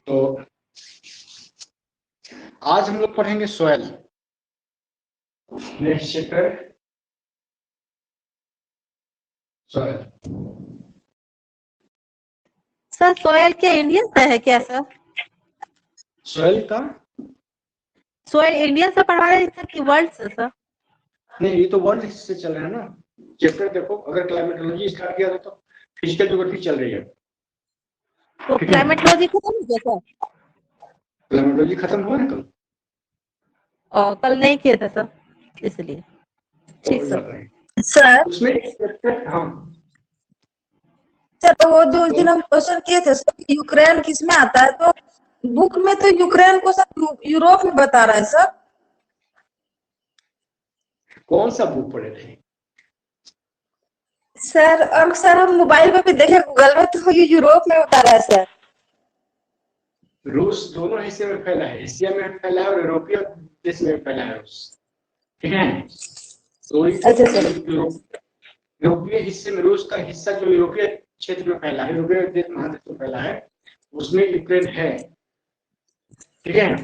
तो आज हम लोग पढ़ेंगे soil. Next chapter soil. Sir soil क्या इंडियन से है क्या सर? सोयल का सोयल इंडियन से पढ़ा रहे हैं सर कि वर्ल्ड से सर? नहीं, ये तो वर्ल्ड से चल रहा है ना चैप्टर। देखो, अगर क्लाइमेटोलॉजी स्टार्ट किया तो फिजिकल ज्योग्राफी चल रही है। तो क्लाइमेटोलॉजी खत्म हो गया सर? क्लाइमेटोलॉजी खत्म हुआ ना कल। और कल नहीं किए थे सर, इसलिए। ठीक सर। सर उसमें एक चैप्टर, हाँ सर, तो वो जो उस दिन हम क्वेश्चन किए थे सर कि यूक्रेन किस में आता है, तो बुक में तो यूक्रेन को सर यूरोप में बता रहा है सर। कौन सा बुक पढ़े थे? सर अब सर हम मोबाइल पे भी देखे गूगल में, तो ये यूरोप में बता रहा है सर। रूस दोनों हिस्से में फैला है, एशिया में फैला है और यूरोपीय देश में फैला है रूस। ठीक है, तो अच्छा सर। यूरोपीय हिस्से में रूस का हिस्सा जो यूरोपीय क्षेत्र में फैला है, यूरोपीय देश महादेश में फैला है, उसमें यूक्रेन है। ठीक है,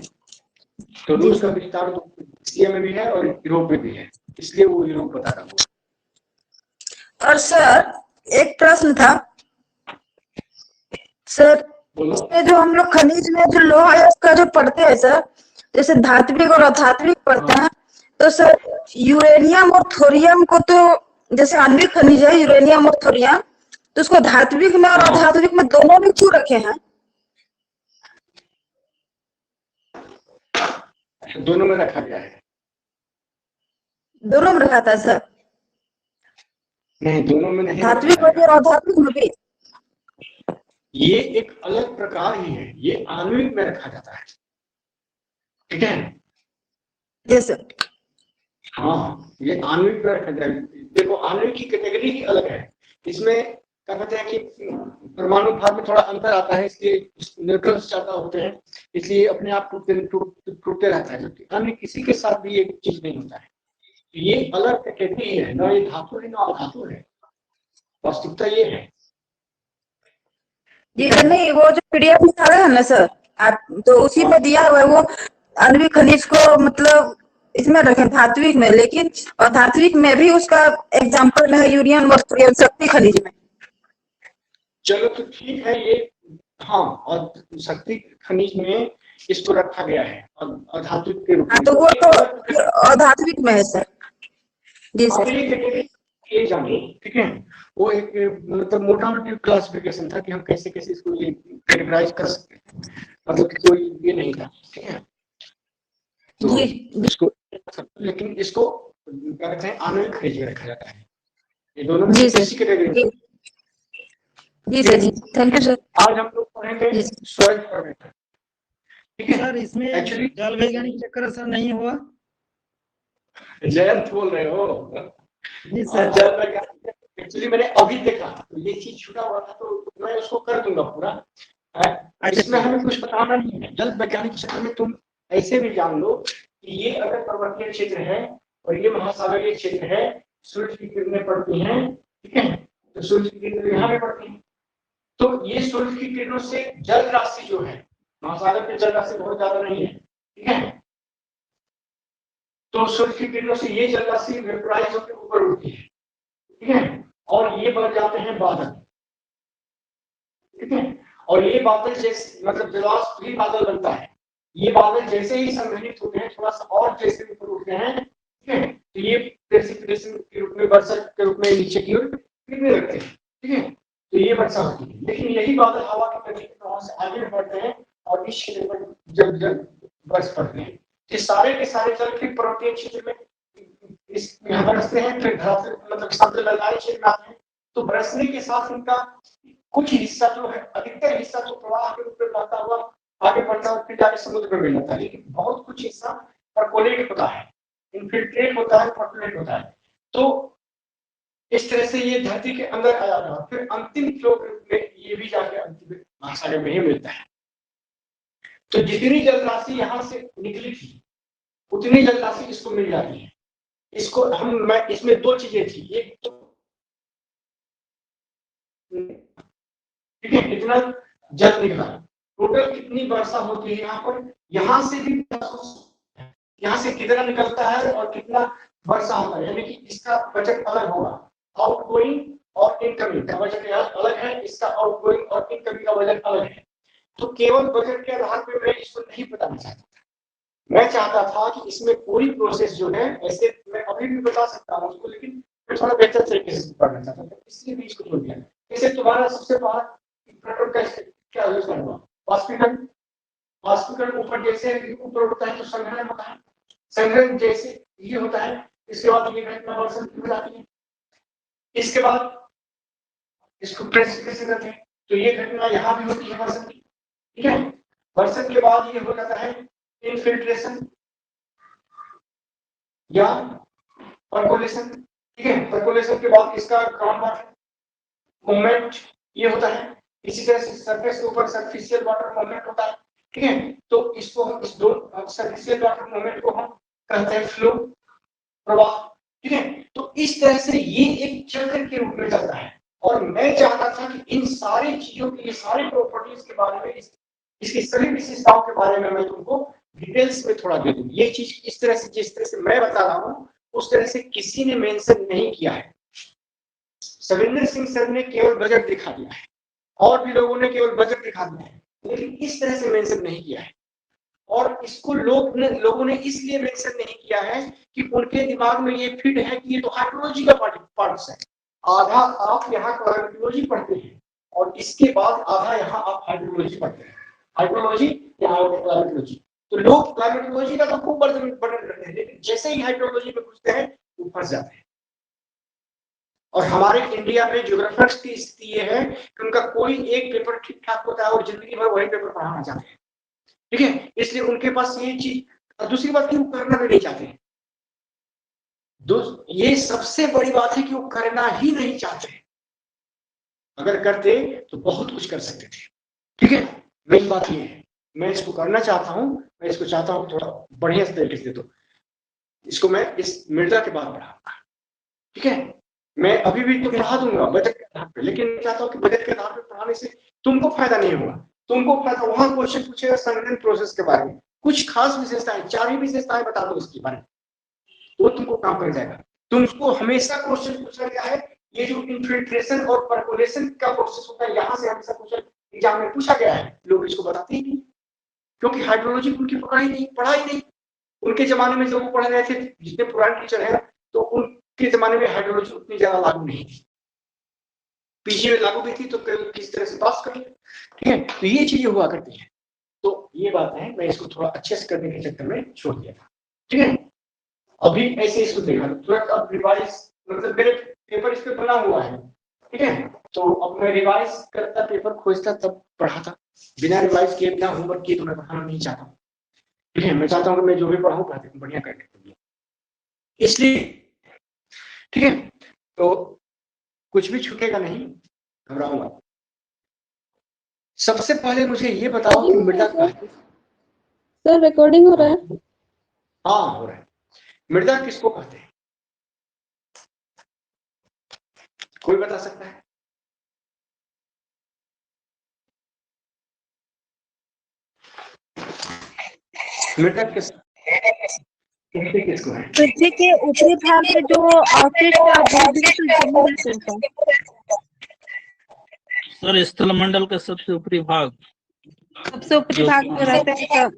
तो रूस का विस्तार तो एशिया में भी है और यूरोप में भी है, इसलिए वो यूरोप बता रहा हूँ। और सर एक प्रश्न था सर, इसमें जो हम लोग खनिज में जो लोहा है उसका जो पढ़ते हैं सर, जैसे धात्विक और अधात्विक पढ़ते हैं, तो सर यूरेनियम और थोरियम को तो जैसे आणविक खनिज है यूरेनियम और थोरियम, तो उसको धात्विक में और अधात्विक में दोनों में क्यों रखे हैं? दोनों में रखा गया है। दोनों में रखा था सर? नहीं, दोनों में नहीं, धात्विक में भी और अधात्विक में भी? ये एक अलग प्रकार ही है, ये आणविक में रखा जाता है। ठीक है, यस सर। हाँ, ये आणविक में रखा जाए। देखो, आणविक की कैटेगरी ही अलग है। इसमें क्या कहते हैं कि परमाणु भार में थोड़ा अंतर आता है, इसलिए न्यूट्रॉन्स ज्यादा होते हैं, इसलिए अपने आप टूटते रहता है, जबकि अन्य किसी के साथ भी ये चीज नहीं होता है। ये अलग कैटेगरी है, ना ये धातु है ना अधातु है, वास्तविकता ये है। जी सर, नहीं वो जो पीडीएफ निकाल रहे हैं ना सर आप, तो उसी में दिया हुआ है वो आणविक खनिज को, मतलब इसमें रखे धात्विक में, लेकिन अधात्विक में भी उसका एग्जांपल है यूरेनियम और थोरियम, शक्ति खनिज में। चलो तो ठीक है, ये हाँ, और शक्ति खनिज में इसको रखा गया है अधात्विक के रूप में। तो वो तो अधात्विक में है सर। जी सर। ये जानिए, ठीक है, वो एक मतलब मोटा मोटी क्लासिफिकेशन था कि हम कैसे कैसे इसको ये कैटेगराइज कर सकते हैं, मतलब कि कोई ये नहीं था। ठीक है, तो इसको, लेकिन इसको क्या कहते हैं, आणविक खनिज में रखा जाता है। ये दोनों में किसी कैटेगरी। जी सर, जी थैंक यू सर। आज हम लोग पढ़ेंगे सॉइल फॉर्मेशन। ठीक है सर, इसमें एक्चुअली जल वैज्ञानिक चक्कर सर नहीं हुआ? जयंत बोल रहे हो? जी सर। जल वैज्ञानिक एक्चुअली मैंने अभी देखा, तो ये चीज छूटा हुआ था, तो मैं उसको कर दूंगा पूरा। इसमें हमें कुछ बताना नहीं है। जल वैज्ञानिक क्षेत्र में तुम ऐसे भी जान लो कि ये अगर पर्वतीय क्षेत्र है और ये महासागरीय क्षेत्र है, सूर्य की किरणें पड़ती हैं। ठीक है, तो सूर्य की किरणें यहाँ पे पड़ती हैं, तो ये सूर्य की किरणों से जल राशि जो है, महासागर की जल राशि बहुत ज्यादा नहीं है। ठीक है, तो सूर्य की किरणों से ये जल राशि वेपराइज होकर ऊपर उठती है। ठीक है, और ये बन जाते हैं बादल। ठीक है, और ये बादल जैसे मतलब जलवाष्प भी बादल बनता है। ये बादल जैसे ही संघनित होते हैं, थोड़ा सा और जैसे ऊपर उठते हैं, ठीक है, तो ये प्रेसिपिटेशन के रूप में, वर्षा के रूप में नीचे की ओर गिरने लगते हैं। ठीक है, तो ये वर्षा होती है, लेकिन यही बादल हवा की गति के प्रभाव से आगे बढ़ते हैं और इस क्षेत्र पर जब बरस पड़ते हैं। ये सारे के सारे जल के पर्वतीय क्षेत्र में इस यहाँ बरसते हैं, फिर धरातल मतलब समुद्र लहरी क्षेत्र में आते हैं, तो बरसने के साथ उनका कुछ हिस्सा जो है, अधिकतर हिस्सा जो प्रवाह के रूप में बहता हुआ आगे बढ़ता है, फिर जाके समुद्र में मिल जाता है, लेकिन बहुत कुछ हिस्सा परकोलेट होता है, इनफिल्ट्रेट होता है, परकोलेट होता है। तो इस तरह से ये धरती के अंदर आ जाता है, फिर अंतिम फ्लो के रूप में ये भी जाके अंतिम महासागर में ही मिलता है। तो जितनी जल राशि यहाँ से निकली थी, उतनी जल राशि इसको मिल जाती है। इसको मैं इसमें दो चीजें थी, एक तो ठीक है, इतना जल निकला, टोटल कितनी वर्षा होती है यहाँ पर, यहाँ से भी यहाँ से कितना निकलता है और कितना वर्षा होता है, यानी कि इसका बजट अलग होगा। आउटगोइंग और इनकमिंग का बजट अलग है, इसका आउटगोइंग और इनकमिंग का बजट अलग है। तो केवल बजट के आधार पर मैं इसको नहीं बताना चाहता था, मैं चाहता था कि इसमें पूरी प्रोसेस जो है, ऐसे मैं अभी भी बता सकता हूँ उसको, लेकिन मैं थोड़ा बेहतर तरीके से पढ़ना चाहता था, इसलिए भी इसको छोड़ दिया। जैसे तुम्हारा सबसे पहला क्या यूज करूंगा, वाष्पीकरण। वाष्पीकरण ऊपर जैसे ऊपर उठता है तो संग्रहण होता है, संग्रहण जैसे ये होता है, इसके बाद ये घटना वर्षण हो जाती है, इसके बाद इसको प्रेस कैसे करते हैं, तो ये घटना यहाँ भी होती है वर्षण की, ठीक है। वर्षण के बाद ये हो जाता है इनफिल्ट्रेशन या परकोलेशन, ठीक है। परकोलेशन के बाद इसका ग्राउंड वाटर मूवमेंट ये होता है, इसी तरह से सरफेस के ऊपर सरफेशियल वाटर मूवमेंट होता है, ठीक है। तो इसको हम इस दो सरफेशियल वाटर मूवमेंट को हम कहते हैं फ्लो, प्रवाह, ठीक है। तो इस तरह से ये एक चक्र के रूप में चलता है, और मैं चाहता था कि इन सारी चीजों की, सारी प्रॉपर्टीज के बारे में, इसकी सभी विशेषताओं के बारे में मैं तुमको डिटेल्स में थोड़ा दे दूं। ये चीज इस तरह से, जिस तरह से मैं बता रहा हूँ उस तरह से किसी ने मेंशन नहीं किया है। सविंदर सिंह सर ने केवल बजट दिखा दिया है, और भी लोगों ने केवल बजट दिखा दिया है, लेकिन इस तरह से मेंशन नहीं किया है। और इसको लोगों ने इसलिए मेंशन नहीं किया है कि उनके दिमाग में ये फिट है कि ये तो हाइड्रोलॉजी का पार्ट है। आधा आप यहाँ क्लाइमेटोलॉजी पढ़ते हैं और इसके बाद आधा यहाँ आप हाइड्रोलॉजी पढ़ते हैं, हाइड्रोलॉजी या क्लाइमेटोलॉजी। तो लोग क्लाइमेटोलॉजी का तो खूब वर्णन करते हैं, लेकिन जैसे ही हाइड्रोलॉजी में घुसते हैं तो फंस जाते हैं। और हमारे इंडिया में ज्योग्राफर्स की स्थिति ये है कि उनका कोई एक पेपर ठीक ठाक होता है और जिंदगी भर वही पेपर पढ़ाना चाहते हैं, ठीक है। इसलिए उनके पास ये चीज, दूसरी बात कि वो करना भी नहीं चाहते, ये सबसे बड़ी बात है कि वो करना ही नहीं चाहते। अगर करते तो बहुत कुछ कर सकते थे, ठीक है। मेन बात ये है, मैं इसको करना चाहता हूँ, मैं इसको चाहता हूँ थोड़ा बढ़िया से तरीके से, तो इसको मैं इस मृदा के बाद पढ़ाऊंगा, ठीक है। मैं अभी भी तो पढ़ा दूंगा बजट के आधार पर, लेकिन मैं चाहता हूँ कि बजट के आधार पर पढ़ाने से तुमको फायदा नहीं होगा। तुमको फायदा, वहां क्वेश्चन पूछेगा संगठन प्रोसेस के बारे में, कुछ खास विशेषताएं, 4 ही विशेषताएं बता दो इसके बारे में, तो तुमको काम कर जाएगा। तुमको हमेशा क्वेश्चन पूछा गया है, ये जो इनफिल्ट्रेशन और परकोलेशन का प्रोसेस होता है, यहाँ से हमेशा क्वेश्चन एग्जाम में पूछा गया है, लोग इसको बताते ही नहीं, क्योंकि हाइड्रोलॉजी उनकी पढ़ाई नहीं। उनके जमाने में जो वो पढ़ रहे थे, जितने पुराने टीचर है, तो उनके जमाने में हाइड्रोलॉजी उतनी ज्यादा लागू नहीं थी, पीजी में लागू भी थी तो किस तरह से पास कर, ठीक है। तो ये चीजें हुआ करती है। तो ये बात है, मैं इसको थोड़ा अच्छे से करने के चक्कर में छोड़ दिया था, ठीक है। अभी ऐसे इसको देखा तुरंत, अब रिवाइज, मतलब मेरे पेपर इस पे बना हुआ है, ठीक है। तो अब मैं रिवाइज करता, पेपर खोजता, तब पढ़ाता। बिना रिवाइज किए, बिना होमवर्क किए तो मैं पढ़ाना नहीं चाहता हूँ, ठीक है। मैं चाहता हूँ कि मैं जो भी पढ़ाऊँ बढ़िया करके, इसलिए, ठीक है। तो कुछ भी छूटेगा नहीं, घबराओ मत। सबसे पहले मुझे ये बताओ कि मृदा सर रिकॉर्डिंग हो रहा है? हाँ हो रहा है। मृदा किसको कहते हैं, कोई बता सकता है? मृदा कहते किसको है? पृथ्वी के ऊपरी भाग में जो सर स्थल मंडल का सबसे ऊपरी भाग, सबसे ऊपरी भाग में रहते हैं सब,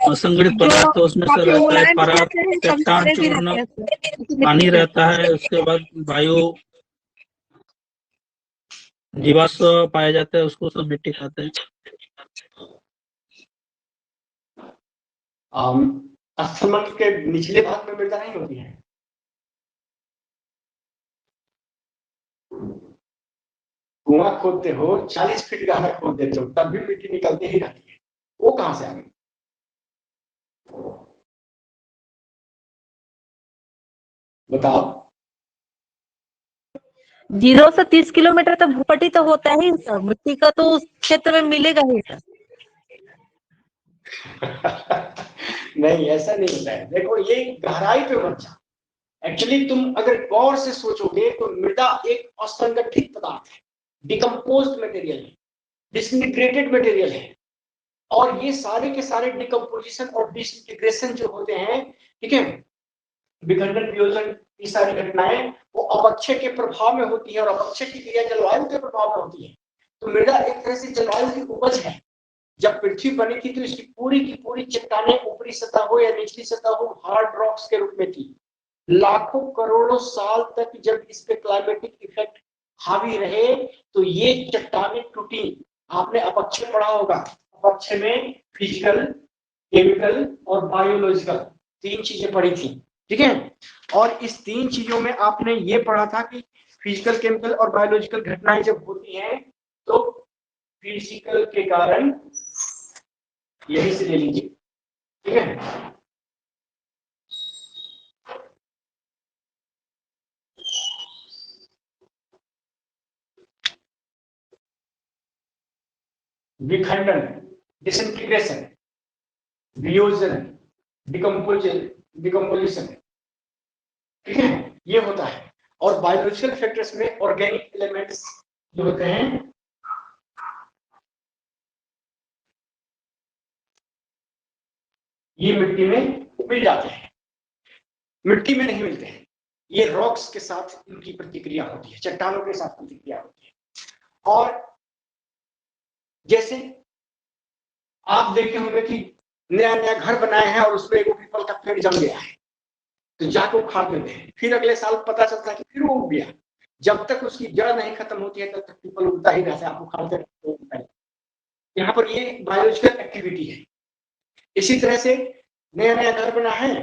असंगठित पदार्थ, तो उसमें से रहता है पराग, चट्टान चूर्ण, पानी रहता है, उसके बाद वायु, जीवाश्म पाया जाता है, उसको सब मिट्टी खाते हैं। स्थल मंडल के निचले भाग में मृदा नहीं होती है, कुआं खोदते हो, 40 फीट गहरा खोद देते हो, तब भी मिट्टी निकलती ही रहती है, वो कहां से आ गई? बताओ। 0 से 30 किलोमीटर तक भूपट्टी तो होता ही सर, मिट्टी का तो उस क्षेत्र में मिलेगा ही सर। नहीं, ऐसा नहीं होता है। देखो, ये गहराई पे मत जाओ। एक्चुअली तुम अगर गौर से सोचोगे तो मृदा एक असंगठित पदार्थ है, डिकम्पोज्ड मटेरियल है, डिसइंटीग्रेटेड मटेरियल है, और ये सारे के सारे डिकम्पोजिशन और डिसइंटीग्रेशन जो होते हैं, ठीक है, विखंडन वियोजन, ये सारी घटनाएं वो अपक्षय के प्रभाव में होती है और अपक्षय की क्रिया जलवायु के प्रभाव में होती है। तो मृदा एक तरह से जलवायु की उपज है। जब पृथ्वी बनी थी तो इसकी पूरी की पूरी चट्टानें ऊपरी सतह हो या निचली सतह हो हार्ड रॉक्स के रूप में थी। लाखों करोड़ों साल तक जब इस पे क्लाइमेटिक इफेक्ट हावी रहे तो ये चट्टानें टूटी। आपने अपक्षय पढ़ा होगा, अपक्षय में फिजिकल, केमिकल और बायोलॉजिकल 3 चीजें पढ़ी थी, ठीक है। और इस 3 चीजों में आपने ये पढ़ा था कि फिजिकल, केमिकल और बायोलॉजिकल घटनाएं जब होती हैं तो फिजिकल के कारण, यही से ले लीजिए, ठीक है, विखंडन, डिसइंटीग्रेशन, वियोजन, डिकम्पोजिशन, ठीक है, ये होता है। और बायोलॉजिकल फैक्टर्स में ऑर्गेनिक एलिमेंट्स जो होते हैं ये मिट्टी में मिल जाते हैं, मिट्टी में नहीं मिलते हैं। ये रॉक्स के साथ इनकी प्रतिक्रिया होती है, चट्टानों के साथ प्रतिक्रिया होती है। और जैसे आप देखे होंगे कि नया नया घर बनाए हैं और उसमें एक पीपल का पेड़ जम गया है, तो जाके उखाड़ देते हैं, फिर अगले साल पता चलता है कि फिर वो उग गया। जब तक उसकी जड़ नहीं खत्म होती है तब तक पीपल उगता ही रहता है, आप उखाड़ते रहते हैं। यहाँ पर ये बायोलॉजिकल एक्टिविटी है। इसी तरह से नया नया घर बना है,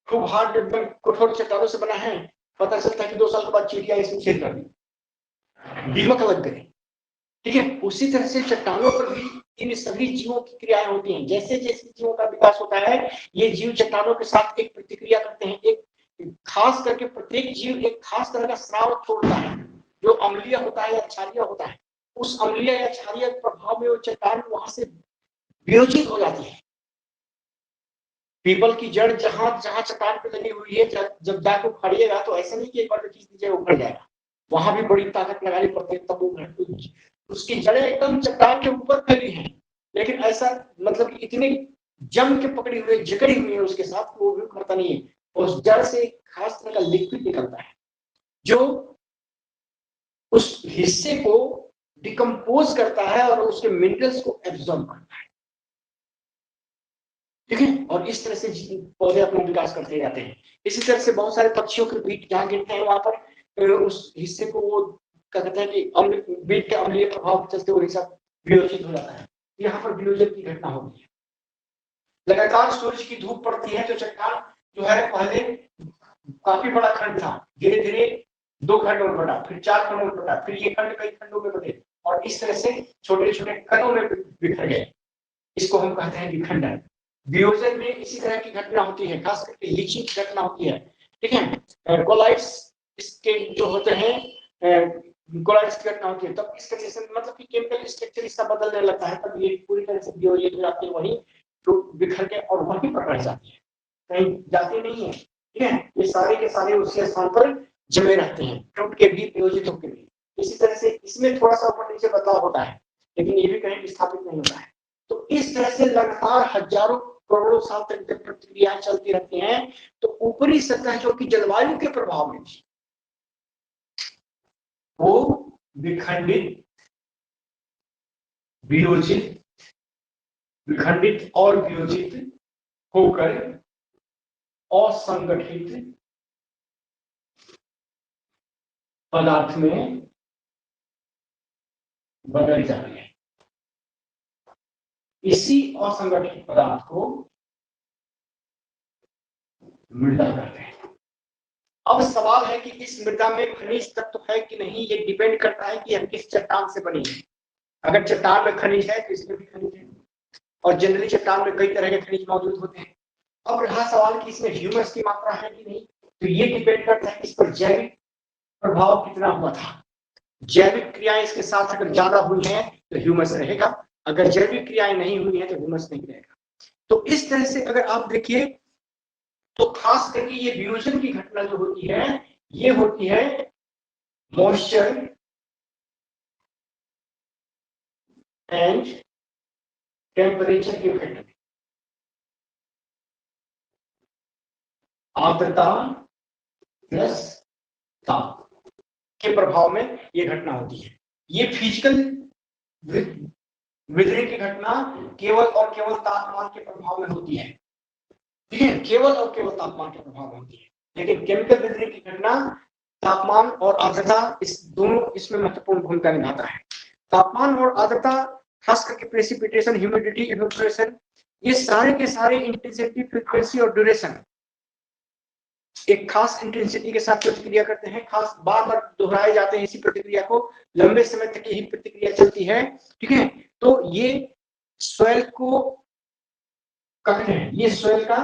खूब हार्ड एकदम कठोर चट्टानों से बना है, पता चलता है कि 2 साल के बाद चिड़िया इसमें छेद कर दी, दीमक लग गए, ठीक है। उसी तरह से चट्टानों पर भी इन सभी जीवों की क्रियाएं होती हैं। जैसे जैसे जीवों का विकास होता है ये जीव चट्टानों के साथ एक प्रतिक्रिया करते हैं। एक खास करके प्रत्येक जीव एक खास तरह का स्राव छोड़ता है जो अम्लीय होता है या क्षारीय होता है। उस अम्लीय या क्षारीय प्रभाव में वो चट्टान वहां से वियोजित हो जाती है। पीपल की जड़ जहां जहां चट्टान पे लगी हुई है, जब जाकर उखाड़िएगा तो ऐसा नहीं कि एक बार में खींच दीजिए उखड़ जाएगा, वहां भी बड़ी ताकत लगानी पड़ती है तब वो उसकी जड़ें एकदम चट्टान के ऊपर फैली हैं, लेकिन ऐसा मतलब कि इतनी जम के पकड़ी हुई जकड़ी हुई है उसके साथ वो भी उखड़ता नहीं है। उस जड़ से खास तरह का लिक्विड निकलता है जो उस हिस्से को डिकम्पोज करता है और उसके मिनरल्स को एब्जॉर्ब करता है, ठीक है। और इस तरह से पौधे अपना विकास करते जाते हैं। इसी तरह से बहुत सारे पक्षियों के बीज जहाँ गिरते हैं वहां पर उस हिस्से को वो क्या कहते हैं कि बीज के अम्लीय प्रभाव के चलते वो हिस्सा वियोजित हो जाता है। यहाँ पर वियोजन की घटना होती है। लगातार सूरज की धूप पड़ती है तो चट्टान जो है पहले काफी बड़ा खंड था, धीरे धीरे 2 खंडों में बटा, फिर 4 खंडों में बटा, फिर ये खंड कई खंडों में बटे और इस तरह से छोटे छोटे कणों में बिखर गए। इसको हम कहते हैं विखंडन। वियोजन में इसी तरह की घटना होती है, खास करके लीचिंग की घटना होती है, ठीक है। कोलाइड्स इसके जो होते हैं, कोलाइड्स की घटना होती है तब इसका जैसे मतलब कि केमिकल स्ट्रक्चर इसका बदलने लगता है, तब ये पूरी तरह से वियोजित हो जाते हैं, वहीं तो बिखर के और वहीं पर रह जाती है, कहीं जाती नहीं है, ठीक है। ये सारे के सारे उसी स्थान पर जमे रहते हैं, टूट के भी वियोजित होकर भी। इसी तरह से इसमें थोड़ा सा ऊपर नीचे बदलाव होता है लेकिन ये भी कहीं विस्थापित नहीं होता है। तो इस तरह से लगातार हजारों करोड़ों साल तक जब प्रक्रियाएं चलती रहती हैं तो ऊपरी सतह जो कि जलवायु के प्रभाव में थी वो विखंडित, वियोजित, विखंडित और वियोजित होकर असंगठित पदार्थ में बदल जाती है। इसी असंगठित पदार्थ को मृदा कहते हैं। अब सवाल है कि इस मृदा में खनिज तत्व है कि नहीं, ये डिपेंड करता है कि हम किस चट्टान से बनी है। अगर चट्टान में खनिज है तो इसमें भी खनिज है और जनरली चट्टान में कई तरह के खनिज मौजूद होते हैं। अब रहा सवाल कि इसमें ह्यूमस की मात्रा है कि नहीं, तो ये डिपेंड करता है इस पर जैविक प्रभाव कितना हुआ था। जैविक क्रियाएं इसके साथ अगर ज्यादा हुई हैं तो ह्यूमस रहेगा, अगर जैविक क्रियाएं नहीं हुई है तो ह्यूमस नहीं रहेगा। तो इस तरह से अगर आप देखिए तो खास करके ये वियोजन की घटना जो होती है ये होती है मॉइस्चर एंड टेम्परेचर के इफेक्ट में, आर्द्रता प्लस ताप के प्रभाव में ये घटना होती है। ये फिजिकल विदरिंग की घटना केवल और केवल तापमान के प्रभाव में होती है, ठीक है, केवल और केवल तापमान के प्रभाव में होती है। लेकिन केमिकल विदरिंग की घटना तापमान और आर्द्रता इस दोनों इसमें महत्वपूर्ण भूमिका निभाता है। तापमान और आर्द्रता, खास करके प्रेसिपिटेशन, ह्यूमिडिटी, इवेपोरेशन, ये सारे के सारे इंटेंसिटी, फ्रीक्वेंसी और ड्यूरेशन एक खास इंटेंसिटी के साथ प्रतिक्रिया करते हैं, खास बार बार दोहराए जाते हैं इसी प्रतिक्रिया को, लंबे समय तक यही प्रतिक्रिया चलती है, ठीक है। तो ये सॉइल को कहते हैं, ये सॉइल का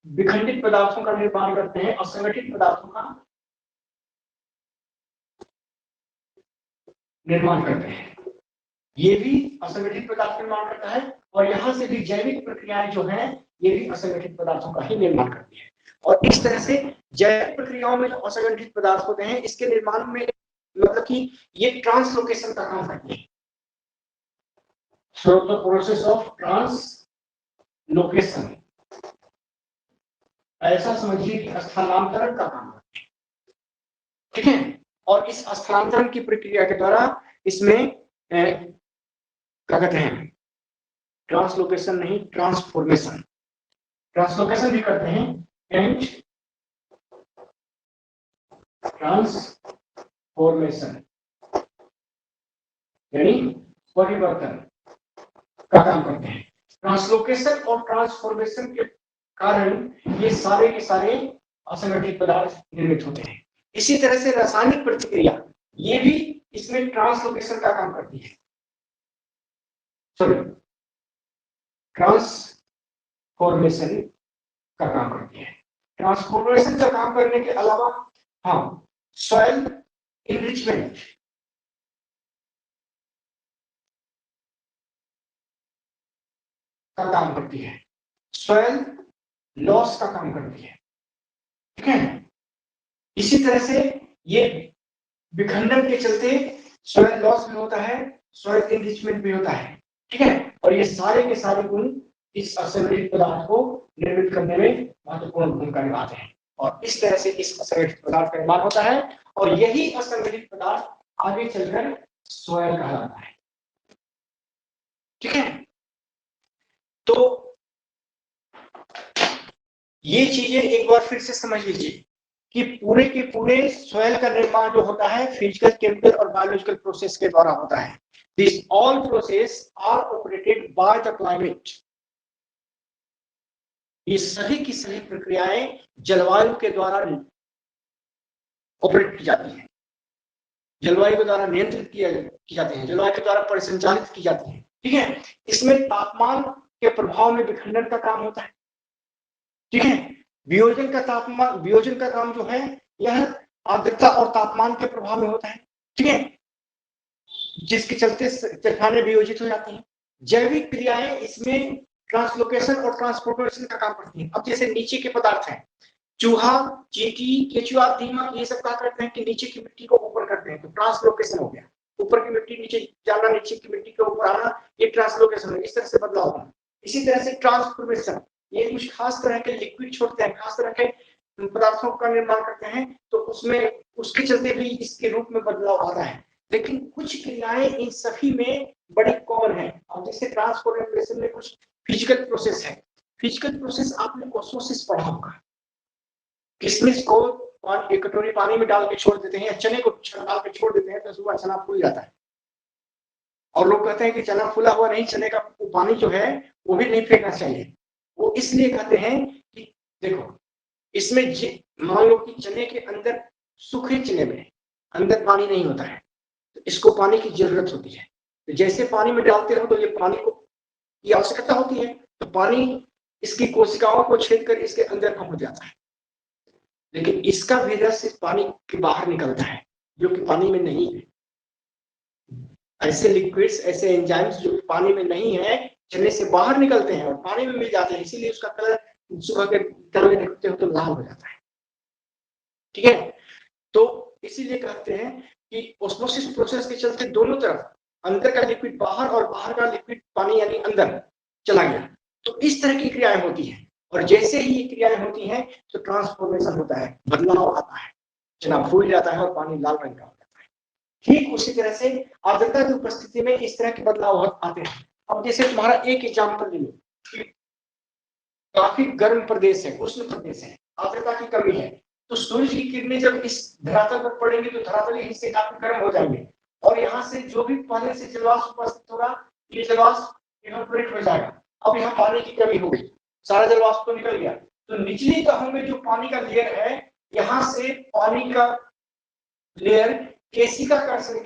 विखंडित पदार्थों का निर्माण करते हैं, असंगठित पदार्थों का निर्माण करते हैं। ये भी असंगठित पदार्थ निर्माण करता है और यहां से भी जैविक प्रक्रियाएं जो है ये भी असंगठित पदार्थों का ही निर्माण करती है। और इस तरह से जैविक प्रक्रियाओं में जो असंगठित पदार्थ होते हैं इसके निर्माण में मतलब कि ये ट्रांसलोकेशन का काम करते हैं। So the process of translocation, ऐसा समझिए कि स्थानांतरण का काम करते हैं, ठीक है। और इस स्थानांतरण की प्रक्रिया के द्वारा इसमें क्या कहते हैं, ट्रांसलोकेशन नहीं, ट्रांसफॉर्मेशन, ट्रांसलोकेशन भी करते हैं एंड ट्रांसफॉर्मेशन यानी परिवर्तन का काम करते हैं। ट्रांसलोकेशन और ट्रांसफॉर्मेशन के कारण ये सारे के सारे असंगठित पदार्थ निर्मित होते हैं। इसी तरह से रासायनिक प्रतिक्रिया ये भी इसमें ट्रांसलोकेशन का काम करती है, सॉरी ट्रांसफॉर्मेशन का काम करती है। ट्रांसफॉर्मेशन का काम करने के अलावा हाँ सॉइल इनरिचमेंट का काम करती है, सॉइल लॉस का काम करती है, ठीक है। इसी तरह से ये विखंडन के चलते सॉइल लॉस भी होता है, सॉइल इनरिचमेंट भी होता है, ठीक है। और ये सारे के सारे गुण इस असंगठित पदार्थ को निर्मित करने में महत्वपूर्ण भूमिका निभाते हैं। और इस तरह से इस असंगठित पदार्थ का निर्माण होता है और यही असंगठित पदार्थ आगे चलकर सॉइल कहलाता है, ठीक है। तो ये चीजें एक बार फिर से समझ लीजिए कि पूरे के पूरे सॉइल का निर्माण जो होता है फिजिकल, केमिकल और बायोलॉजिकल प्रोसेस के द्वारा होता है। This all process are operated by the climate. ये सभी की सभी प्रक्रियाएं जलवायु के द्वारा ऑपरेट की जाती हैं, जलवायु के द्वारा नियंत्रित की जाती हैं, जलवायु के द्वारा परिसंचालित की जाती हैं, ठीक है। इसमें तापमान के प्रभाव में विखंडन का काम होता है, ठीक है। वियोजन का काम जो है यह आर्द्रता और तापमान के प्रभाव में होता है, ठीक है, जिसके चलते चट्टानें वियोजित हो जाती हैं। जैविक क्रियाएं इसमें ट्रांसलोकेशन और ट्रांसफॉर्मेशन का काम करती हैं। अब जैसे नीचे के पदार्थ हैं, चूहा, चींटी, केचुआ, दीमक, ये सब क्या करते हैं कि नीचे की मिट्टी को ऊपर करते हैं, तो ट्रांसलोकेशन हो गया। ऊपर की मिट्टी नीचे जाना, नीचे की मिट्टी के ऊपर आना, ये ट्रांसलोकेशन है, इस तरह से बदलाव होना। इसी तरह से ट्रांसफॉर्मेशन, ये कुछ खास तरह के लिक्विड छोड़ते हैं, खास तरह के पदार्थों का निर्माण करते हैं, तो उसमें उसके चलते भी इसके रूप में बदलाव आता है। लेकिन कुछ क्रियाएं इन सभी में बड़ी कॉमन है। और जैसे ट्रांसफॉर्मेशन में कुछ फिजिकल प्रोसेस है। फिजिकल प्रोसेस आपने ऑस्मोसिस पढ़ा होगा, किशमिश को एक कटोरी पानी में डाल के छोड़ देते हैं, चने को डाल के छोड़ देते हैं तो सुबह चना फूल जाता है। और लोग कहते हैं कि चना फूला हुआ नहीं, चने का पानी जो है वो भी नहीं फेंकना चाहिए। वो इसलिए कहते हैं कि देखो इसमें मान लो कि चने के अंदर, सूखे चने में अंदर पानी नहीं होता है, तो इसको पानी की जरूरत होती है। तो जैसे पानी में डालते हो तो ये पानी को की आवश्यकता होती है, तो पानी इसकी कोशिकाओं को छेद कर इसके अंदर पहुंच जाता है। लेकिन इसका भेजा सिर्फ पानी के बाहर निकलता है, जो कि पानी में नहीं है। ऐसे लिक्विड्स, ऐसे एंजाइम्स जो पानी में नहीं है, चने से बाहर निकलते हैं और पानी में मिल जाते हैं, इसीलिए उसका कलर सुबह के तरह देखते हो तो लाल हो जाता है, ठीक है। तो इसीलिए कहते हैं कि ऑस्मोसिस प्रोसेस के चलते दोनों तरफ, अंदर का लिक्विड बाहर और बाहर का लिक्विड पानी यानी अंदर, चला गया। तो इस तरह की क्रियाएं होती हैं, और जैसे ही ये क्रियाएं होती हैं तो ट्रांसफॉर्मेशन होता है, बदलाव आता है, चना फूल जाता है और पानी लाल रंग का हो जाता है। ठीक उसी तरह से आर्द्रता की उपस्थिति में इस तरह के बदलाव आते हैं। अब जैसे तुम्हारा एक एग्जाम्पल ले लो, काफी गर्म प्रदेश है, उष्ण प्रदेश है, आर्द्रता की कमी है, तो सूरज की किरणें जब इस धरातल पर पड़ेंगी तो धरातलीय हिस्से काफी गर्म हो जाएंगे, और यहाँ से जो भी पहले से जलवाष्प उपस्थित होगा ये जलवाष्प इवेपोरेट हो जाएगा। अब यहाँ पानी की कमी हो गई, सारा जलवाष्प तो निकल गया, तो निचली तहों में जो पानी का लेयर है, यहाँ से पानी का लेयर केशिका कर्षण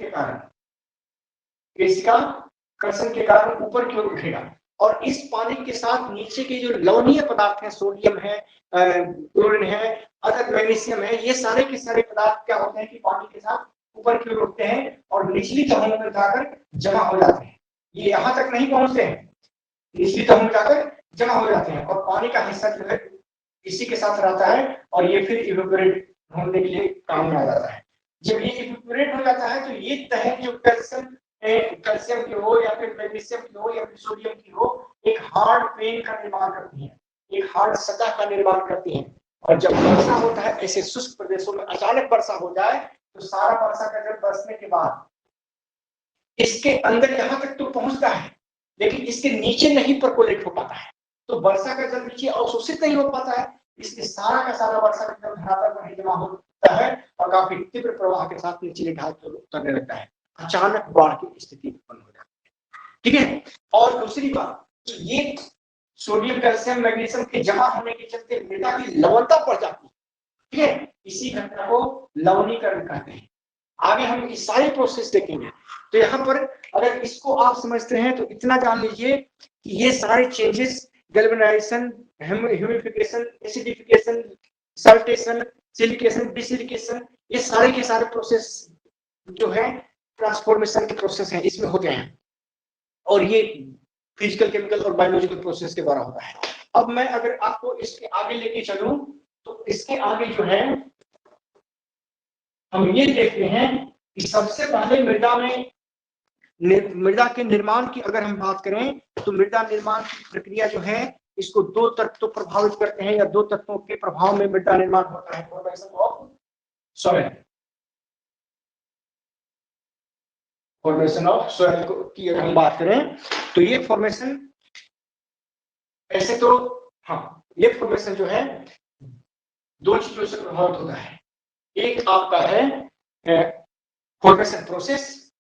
के कारण ऊपर की ओर उठेगा, और इस पानी के साथ नीचे के जो लवणीय पदार्थ हैं, सोडियम है, क्लोरीन है, अदर मैग्नीशियम है, ये सारे के सारे पदार्थ क्या होते हैं कि पानी के साथ ऊपर की ओर उठते हैं और निचली तहों में जाकर जमा हो जाते हैं। ये यहाँ तक नहीं पहुंचते हैं, निचली तहों में जाकर जमा हो जाते हैं, और पानी का हिस्सा जो है इसी के साथ रहता है, और ये फिर इवेपोरेट होने के लिए काम में आ जाता है। जब ये इवेपोरेट हो जाता है तो ये तह जो कैल्शियम की हो या फिर मैग्नीशियम की हो या फिर सोडियम की हो, एक हार्ड पेन का निर्माण करती है, एक हार्ड सतह का निर्माण करती है। और जब वर्षा होता है, ऐसे शुष्क प्रदेशों में अचानक वर्षा हो जाए तो सारा वर्षा का जल बरसने के बाद इसके अंदर यहाँ तक तो पहुंचता है, लेकिन इसके नीचे नहीं परकोलेट हो पाता है, तो वर्षा का जल नीचे अवशोषित नहीं हो पाता है, इसलिए सारा का सारा वर्षा का जल धरातल पर जमा होता है और काफी तीव्र प्रवाह के साथ निचले ढाल पर उतरने लगता है, अचानक बाढ़ की स्थिति उत्पन्न हो जाती है। ठीक है, और दूसरी बात, ये सोडियम कैल्शियम मैग्नीशियम के जमा होने के चलते मृदा की लवणता बढ़ जाती है। ठीक है, इसी घटना को लवणीकरण कहते हैं। आगे हम इस सारी प्रोसेस देखेंगे, तो यहाँ पर अगर इसको आप समझते हैं तो इतना जान लीजिए कि ये सारे changes, galvanization, humidification, acidification, saltation, silication, desilication, ये सारे के सारे प्रोसेस जो है ट्रांसफॉर्मेशन के प्रोसेस हैं, इसमें होते हैं, और ये फिजिकल, केमिकल और बायोलॉजिकल प्रोसेस के द्वारा होता है। अब मैं अगर आपको इसके आगे लेके चलूं तो इसके आगे जो है हम ये देखते हैं कि सबसे पहले मृदा के निर्माण की अगर हम बात करें तो मृदा निर्माण की प्रक्रिया जो है इसको दो तत्व प्रभावित करते हैं, या दो तत्वों के प्रभाव में मृदा निर्माण होता है। फॉर्मेशन ऑफ सॉइल की अगर हम बात करें तो ये फॉर्मेशन ऐसे तो, हाँ, ये फॉर्मेशन जो है दो चीजों से प्रभावित होता है। एक आपका है फॉर्मेशन प्रोसेस,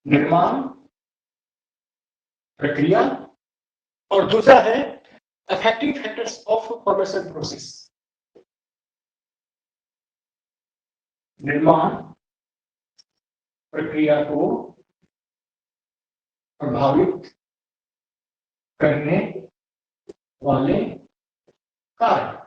निर्माण प्रक्रिया, और दूसरा है affecting factors of formation process. निर्माण प्रक्रिया को प्रभावित करने वाले कारक,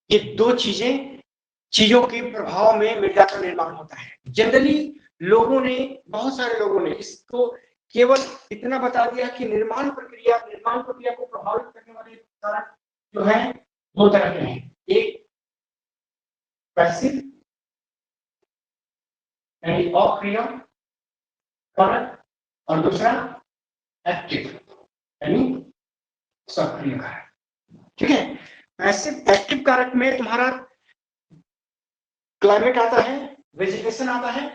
ये दो चीजों के प्रभाव में मृदा का निर्माण होता है। जनरली बहुत सारे लोगों ने इसको केवल इतना बता दिया कि निर्माण प्रक्रिया को प्रभावित करने वाले कारक जो है दो तरह के हैं, एक पैसिव यानी अक्रिय कारक, और दूसरा एक्टिव यानी सक्रिय कारक। ठीक है, पैसिव एक्टिव कारक में तुम्हारा क्लाइमेट आता है, वेजिटेशन आता है,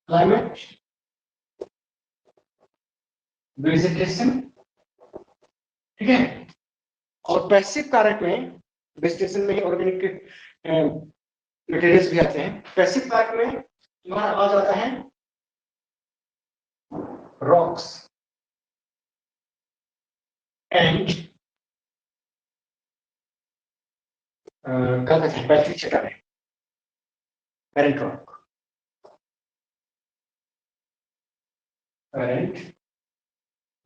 क्लाइमेट, वेजिटेशन, ठीक है। और पैसिव कारक में वेजिटेशन में ही ऑर्गेनिक मटेरियल्स भी आते हैं। पैसिव कारक में तुम्हारा आ जाता है रॉक्स एंड क्या कहते हैं, बैटरी चट्टानें, पेरेंट रॉक, पेरेंट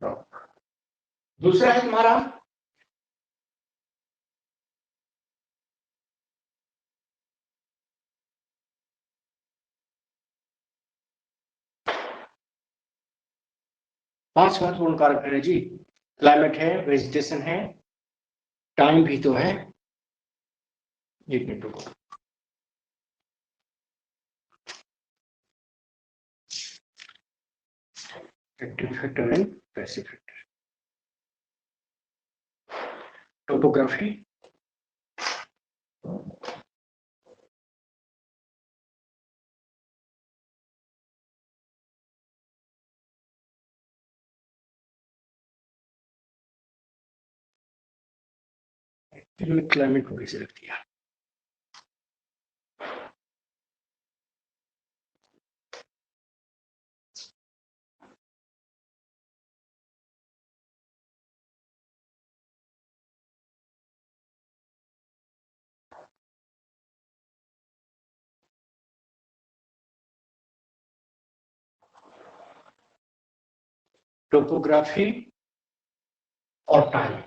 रॉक। दूसरा है तुम्हारा पांच महत्वपूर्ण कारक है जी, क्लाइमेट है, वेजिटेशन है, टाइम भी तो है, एक मिनट रुको, active factor and passive factor. Topography, climate को कैसे रख दिया। टोपोग्राफी और टाइम।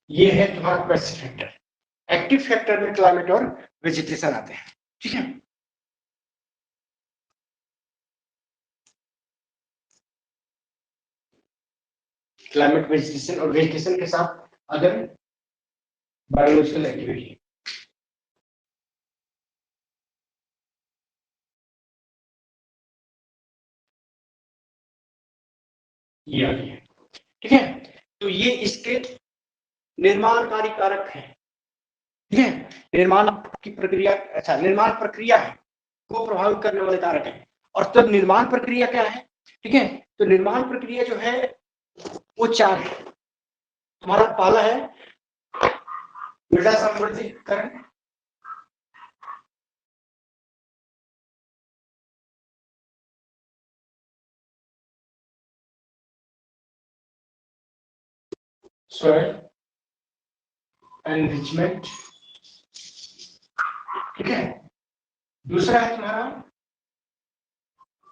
ये है तुम्हारा पैसिव फैक्टर। एक्टिव फैक्टर में क्लाइमेट और वेजिटेशन आते हैं, ठीक है। क्लाइमेट, वेजिटेशन और वेजिटेशन के साथ अदर बायोलॉजिकल एक्टिविटी। ये आ गया, ठीक है। तो ये इसके निर्माणकारी कारक है, ठीक है। निर्माण की प्रक्रिया, अच्छा, निर्माण प्रक्रिया है को प्रभावित करने वाले कारक है। और तब निर्माण प्रक्रिया क्या है, ठीक है। तो निर्माण प्रक्रिया जो है वो 4 है। तुम्हारा पहला है मृदा संवर्धीकरण, soil enrichment, ठीक है। दूसरा है तुम्हारा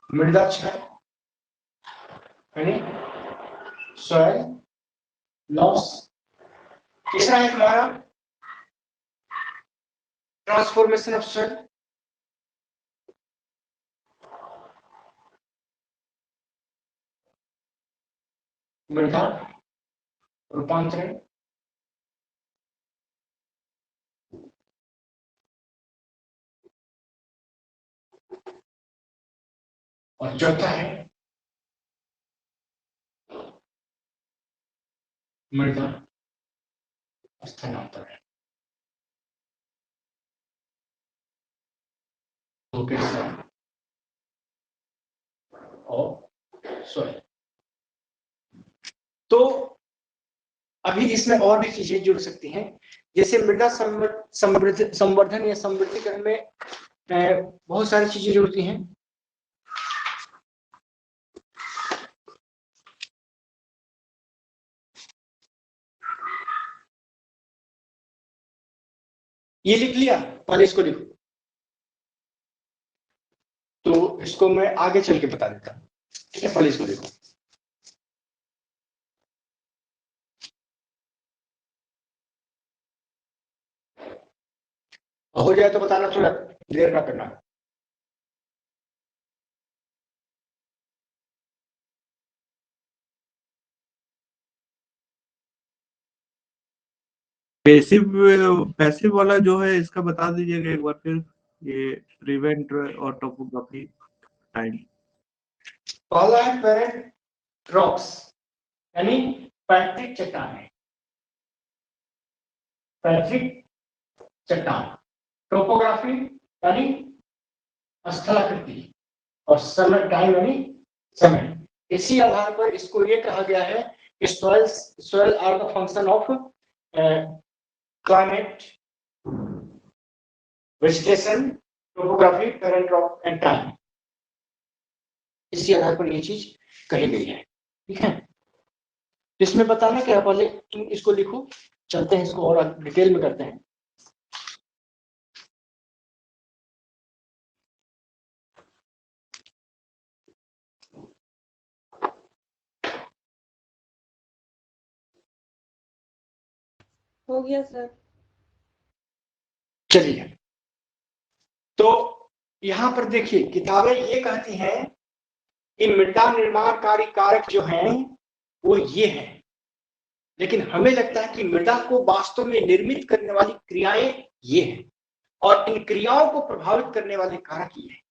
मृदा क्षय, यानी soil loss। तीसरा है तुम्हारा ट्रांसफॉर्मेशन ऑफ soil, मृदा रूपांतरण। और चौथा है मृदा स्थानांतरण। और soil। तो अभी इसमें और भी चीजें जुड़ सकती हैं, जैसे मृदा संवर्धन या समृद्धीकरण में बहुत सारी चीजें जुड़ती हैं। ये लिख लिया, पहले इसको लिखो, तो इसको मैं आगे चल के बता देता हूं, ठीक है। पहले इसको लिखो। हो जाए तो बताना, थोड़ा देर ना करना। पैसिव पैसिव वाला जो है इसका बता दीजिएगा एक बार फिर, ये रिवेंट और टोपोग्राफी टाइम। पहला है पेरेंट रॉक्स, यानी पैतृक चट्टानें, पैतृक चट्टान। टोपोग्राफी यानी स्थलाकृति, और समय, टाइम यानी समय। इसी आधार पर इसको ये कहा गया है कि soil are the function of climate, vegetation, topography, parent rock and time. इसी आधार पर ये चीज कही गई है, ठीक है। इसमें बताना क्या, पहले तुम इसको लिखो, चलते हैं इसको और डिटेल में करते हैं। हो गया सर। चलिए, तो यहां पर देखिए, किताबें ये कहती हैं कि मृदा निर्माणकारी कारक जो हैं वो ये हैं, लेकिन हमें लगता है कि मृदा को वास्तव में निर्मित करने वाली क्रियाएं ये हैं और इन क्रियाओं को प्रभावित करने वाले कारक ये हैं।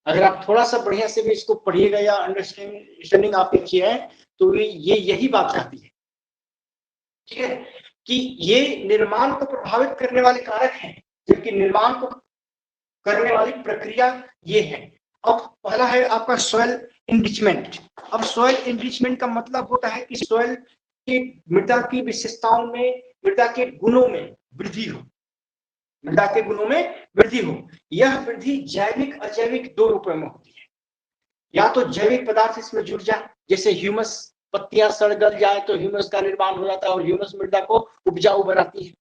अगर आप थोड़ा सा बढ़िया से भी इसको पढ़िएगा या अंडरस्टैंडिंग आप देखिए है तो ये यही बात कहती है, ठीक है, कि ये निर्माण को प्रभावित करने वाले कारक हैं, जबकि निर्माण को करने वाली प्रक्रिया ये है। अब पहला है आपका सॉइल इनरिचमेंट। अब सॉइल इनरिचमेंट का मतलब होता है कि सॉइल की मृदा की विशेषताओं में, मृदा के गुणों में वृद्धि हो, मृदा के गुणों में वृद्धि हो। यह वृद्धि जैविक अजैविक दो रूपों में होती है। या तो जैविक पदार्थ इसमें जुड़ जाए, जैसे ह्यूमस, पत्तियां सड़ गल जाए तो ह्यूमस का निर्माण हो जाता है और ह्यूमस मृदा को उपजाऊ बनाती है,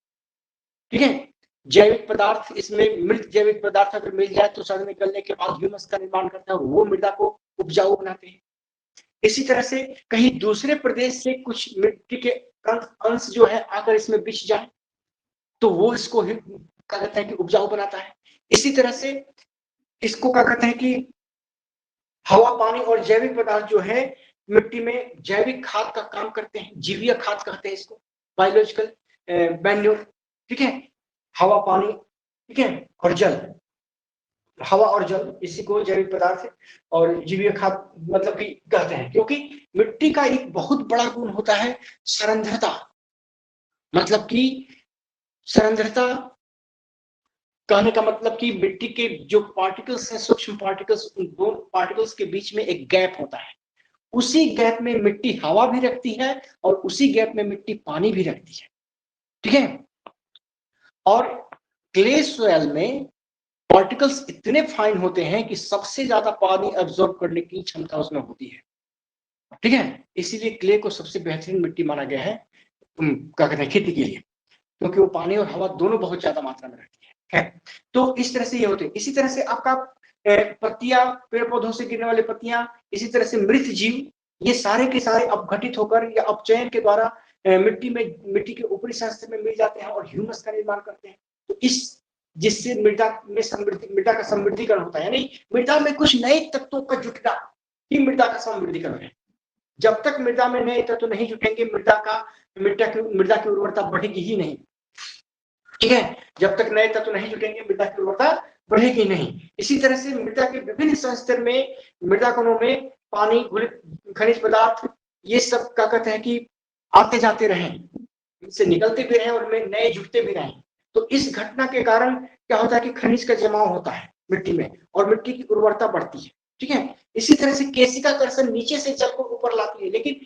ठीक है। जैविक पदार्थ इसमें, मृत जैविक पदार्थ अगर मिल जाए तो सड़ने गलने के बाद ह्यूमस का निर्माण करता है और वो मृदा को उपजाऊ बनाते हैं। इसी तरह से कहीं दूसरे प्रदेश से कुछ मिट्टी के अंश जो है आकर इसमें बिछ जाए तो वो इसको क्या कहते हैं कि उपजाऊ बनाता है। इसी तरह से इसको क्या कहते हैं कि हवा, पानी और जैविक पदार्थ जो है मिट्टी में जैविक खाद का काम करते हैं, जीवीय खाद कहते हैं इसको, बायोलॉजिकल मैन्योर, ठीक है। हवा, पानी, ठीक है, और जल, हवा और जल, इसी को जैविक पदार्थ और जीवीय खाद मतलब कि कहते हैं। क्योंकि मिट्टी का एक बहुत बड़ा गुण होता है सरंध्रता, मतलब कि सरंध्रता कहने का मतलब कि मिट्टी के जो पार्टिकल्स हैं, सूक्ष्म पार्टिकल्स, उन दो पार्टिकल्स के बीच में एक गैप होता है। उसी गैप में मिट्टी हवा भी रखती है और उसी गैप में मिट्टी पानी भी रखती है, ठीक है। और क्ले सॉइल में पार्टिकल्स इतने फाइन होते हैं कि सबसे ज्यादा पानी अब्सॉर्ब करने की क्षमता उसमें होती है, ठीक है। इसीलिए क्ले को सबसे बेहतरीन मिट्टी माना गया है क्या कहते हैं खेती के लिए, क्योंकि वो पानी और हवा दोनों बहुत ज्यादा मात्रा में रखती है। तो इस तरह से ये होते हैं। इसी तरह से आपका पत्तियां, पेड़ पौधों से गिरने वाली पत्तियां, इसी तरह से मृत जीव, ये सारे के सारे अपघटित होकर या अपचयन के द्वारा मिट्टी के ऊपरी संस्तर में मिल जाते हैं और ह्यूमस का निर्माण करते हैं। तो इस जिससे मृदा में मृदा का समृद्धिकरण होता है, यानी मृदा में कुछ नए तत्वों का जुटना ही मृदा का समृद्धिकरण है। जब तक मृदा में नए तत्व नहीं जुटेंगे मृदा की उर्वरता बढ़ेगी ही नहीं, ठीक है। जब तक नए तत्व नहीं जुटेंगे मृदा की उर्वरता बढ़ेगी नहीं। इसी तरह से मृदा के विभिन्न संस्तर में, मृदा कणों में पानी, घुलित खनिज पदार्थ, ये सब क्या कहते हैं कि आते जाते रहें, इनसे निकलते भी रहें और नए जुटते भी रहें। तो इस घटना के कारण क्या होता है कि खनिज का जमाव होता है मिट्टी में और मिट्टी की उर्वरता बढ़ती है, ठीक है। इसी तरह से केशिका कर्षण नीचे से जल को ऊपर लाती है, लेकिन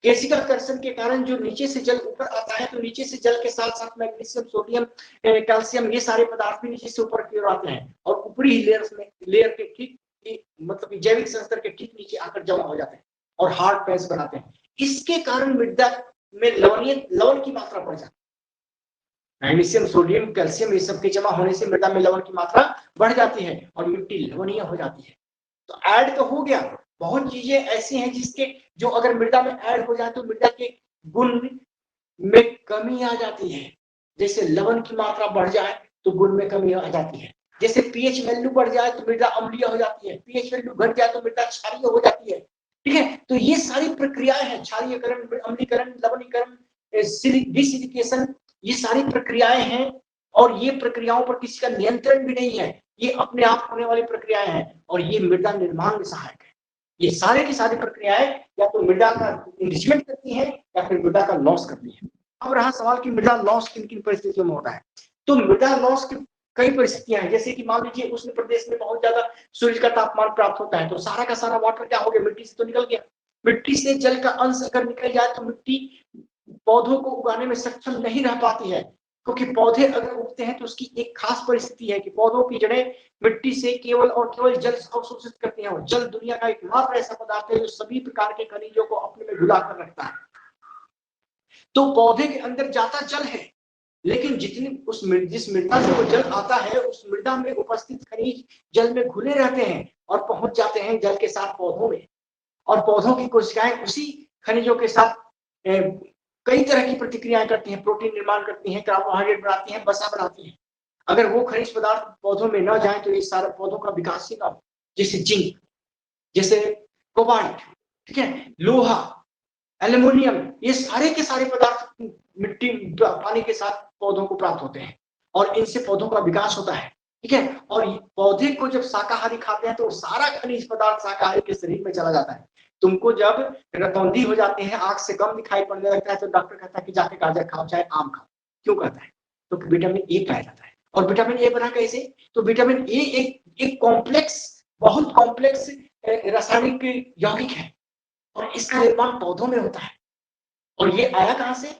केशिका कर्षण के कारण जो नीचे से जल ऊपर आता है तो नीचे से जल के साथ साथ मैग्नीशियम, सोडियम, कैल्शियम, ये सारे पदार्थ भी नीचे से ऊपर की ओर आते हैं और ऊपरी लेयर के ठीक मतलब जैविक संस्तर के ठीक नीचे आकर जमा हो जाते हैं और हार्ड पैच बनाते हैं। इसके कारण मृदा में लवण की मात्रा बढ़ जाती है। मैग्नीशियम, सोडियम, कैल्शियम, ये सब के जमा होने से मृदा में लवण की मात्रा बढ़ जाती है और मिट्टी लवणीय हो जाती है। तो ऐड तो हो गया, बहुत चीजें ऐसी हैं जिसके जो अगर मृदा में ऐड हो जाए तो मृदा के गुण में कमी आ जाती है। जैसे लवण की मात्रा बढ़ जाए तो गुण में कमी आ जाती है। जैसे पीएच वैल्यू बढ़ जाए तो मृदा अम्लीय हो जाती है, पीएच वैल्यू घट जाए तो मृदा क्षारीय हो जाती है, ठीक है। तो ये सारी प्रक्रियाएं हैं, क्षारीयकरण, अम्लीकरण, लवणीकरण, डिसिलिकेशन, ये सारी प्रक्रियाएं हैं और ये प्रक्रियाओं पर किसी का नियंत्रण भी नहीं है, ये अपने आप होने वाली प्रक्रियाएं हैं और ये मृदा निर्माण में सहायक है। ये सारे की सारी प्रक्रियाएं या तो मृदा का इनरिचमेंट करती हैं या फिर मृदा का लॉस करती है। अब रहा सवाल कि मृदा लॉस किन किन परिस्थितियों में होता है। तो मृदा लॉस की कई परिस्थितियां हैं, जैसे कि मान लीजिए उष्ण प्रदेश में बहुत ज्यादा सूर्य का तापमान प्राप्त होता है तो सारा का सारा वाटर क्या हो गया, मिट्टी से तो निकल गया। मिट्टी से जल का अंश अगर निकल जाए तो मिट्टी पौधों को उगाने में सक्षम नहीं रह पाती है, क्योंकि पौधे अगर उगते हैं तो उसकी एक खास परिस्थिति है कि पौधों की जड़ें मिट्टी से केवल और केवल जल अवशोषित करती हैं और जल दुनिया का एकमात्र ऐसा पदार्थ है जो सभी प्रकार के खनिजों को अपने में घुला कर रखता है। तो पौधे के अंदर जाता जल है, लेकिन जिस मृदा से वो जल आता है उस मृदा में उपस्थित खनिज जल में घुले रहते हैं और पहुंच जाते हैं जल के साथ पौधों में, और पौधों की कोशिकाएं उसी खनिजों के साथ कई तरह की प्रतिक्रियाएं करती हैं, प्रोटीन निर्माण करती हैं, कार्बोहाइड्रेट बनाती हैं, वसा बनाती हैं। अगर वो खनिज पदार्थ पौधों में न जाए तो ये सारे पौधों का विकास ही ना हो। जैसे जिंक, जैसे कोबाल्ट, ठीक है, लोहा, एल्युमिनियम, ये सारे के सारे पदार्थ मिट्टी पानी के साथ पौधों को प्राप्त होते हैं और इनसे पौधों का विकास होता है, ठीक है। और पौधे को जब शाकाहारी खाते हैं तो सारा खनिज पदार्थ शाकाहारी के शरीर में चला जाता है। तुमको जब रतौंधी हो जाती है, आंख से कम दिखाई पड़ने लगता है, तो डॉक्टर कहता है कि जाके गाजर खाओ चाहे आम खाओ। क्यों कहता है? तो विटामिन ए पाया जाता है। और विटामिन ए बना कैसे? तो विटामिन ए एक कॉम्प्लेक्स, बहुत कॉम्प्लेक्स रासायनिक यौगिक है और इसका निर्माण पौधों में होता है। और ये आया कहां से?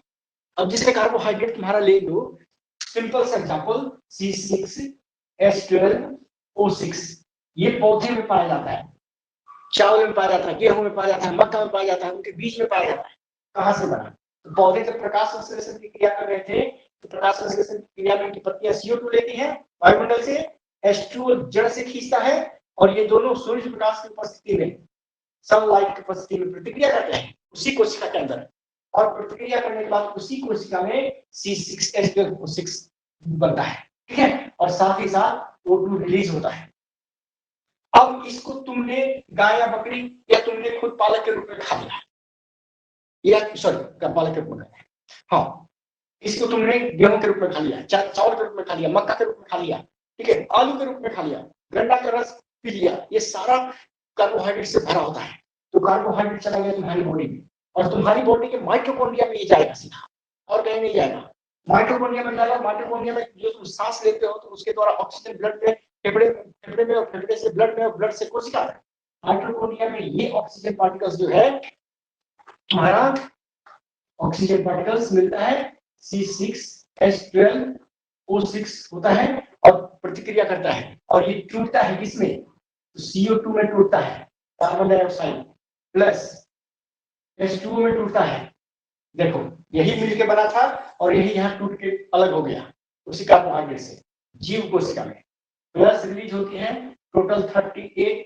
अब जिससे कार्बोहाइड्रेट तुम्हारा ले लो, सिंपल सा एग्जांपल, C6H12O6, ये पौधे में पाया जाता है, चावल में पाया जाता है, गेहूं में पाया जाता है, मक्का में पाया जाता है, उनके बीज में पाया जाता है। कहां से बना? तो पौधे जब प्रकाश संश्लेषण की क्रिया कर रहे थे तो प्रकाश संश्लेषण की क्रिया में इनकी पत्तियां CO2 लेती हैं वायुमंडल से, H2O जड़ से खींचता है और ये दोनों सूर्य प्रकाश की उपस्थिति में, सनलाइट की उपस्थिति में प्रतिक्रिया करते हैं उसी कोशिका के अंदर। और प्रतिक्रिया करने के बाद उसी कोशिका में C6H12O6 बनता है, ठीक है, और साथ ही साथ O2 रिलीज होता है। अब इसको तुमने गाय या बकरी या तुमने खुद पालक के रूप में खा लिया, या सॉरी पालक के रूप में, हाँ, इसको तुमने गेहूं के रूप में खा लिया, चावल के रूप में खा लिया, मक्का के रूप में खा लिया, ठीक है, आलू के रूप में खा लिया, गन्ना का रस पी लिया, ये सारा कार्बोहाइड्रेट से भरा होता है। तो कार्बोहाइड्रेट चला गया तुम्हारी बॉडी में और तुम्हारी बॉडी के माइटोकॉन्ड्रिया में ये जाएगा सीधा और कहीं नहीं जाएगा। माइटोकॉन्ड्रिया में जाएगा, माइटोकॉन्ड्रिया में जो तुम सांस लेते हो तो उसके द्वारा ऑक्सीजन ब्लड में, फेफड़े में, और फेफड़े से ब्लड में, और ब्लड से कोशिका में। माइटोकॉन्ड्रिया में ये ऑक्सीजन पार्टिकल्स जो है तुम्हारा ऑक्सीजन पार्टिकल्स मिलता है, C6H12O6 होता है और प्रतिक्रिया करता है और ये टूटता है किसमें? तो CO2 में टूटता है, कार्बन डाइऑक्साइड प्लस H2O में टूटता है। देखो यही मिलके बना था और यही यहाँ टूट के अलग हो गया उसी कार्बोहाइड्रेट से। जीव कोशिका में प्लस रिलीज होती है टोटल 38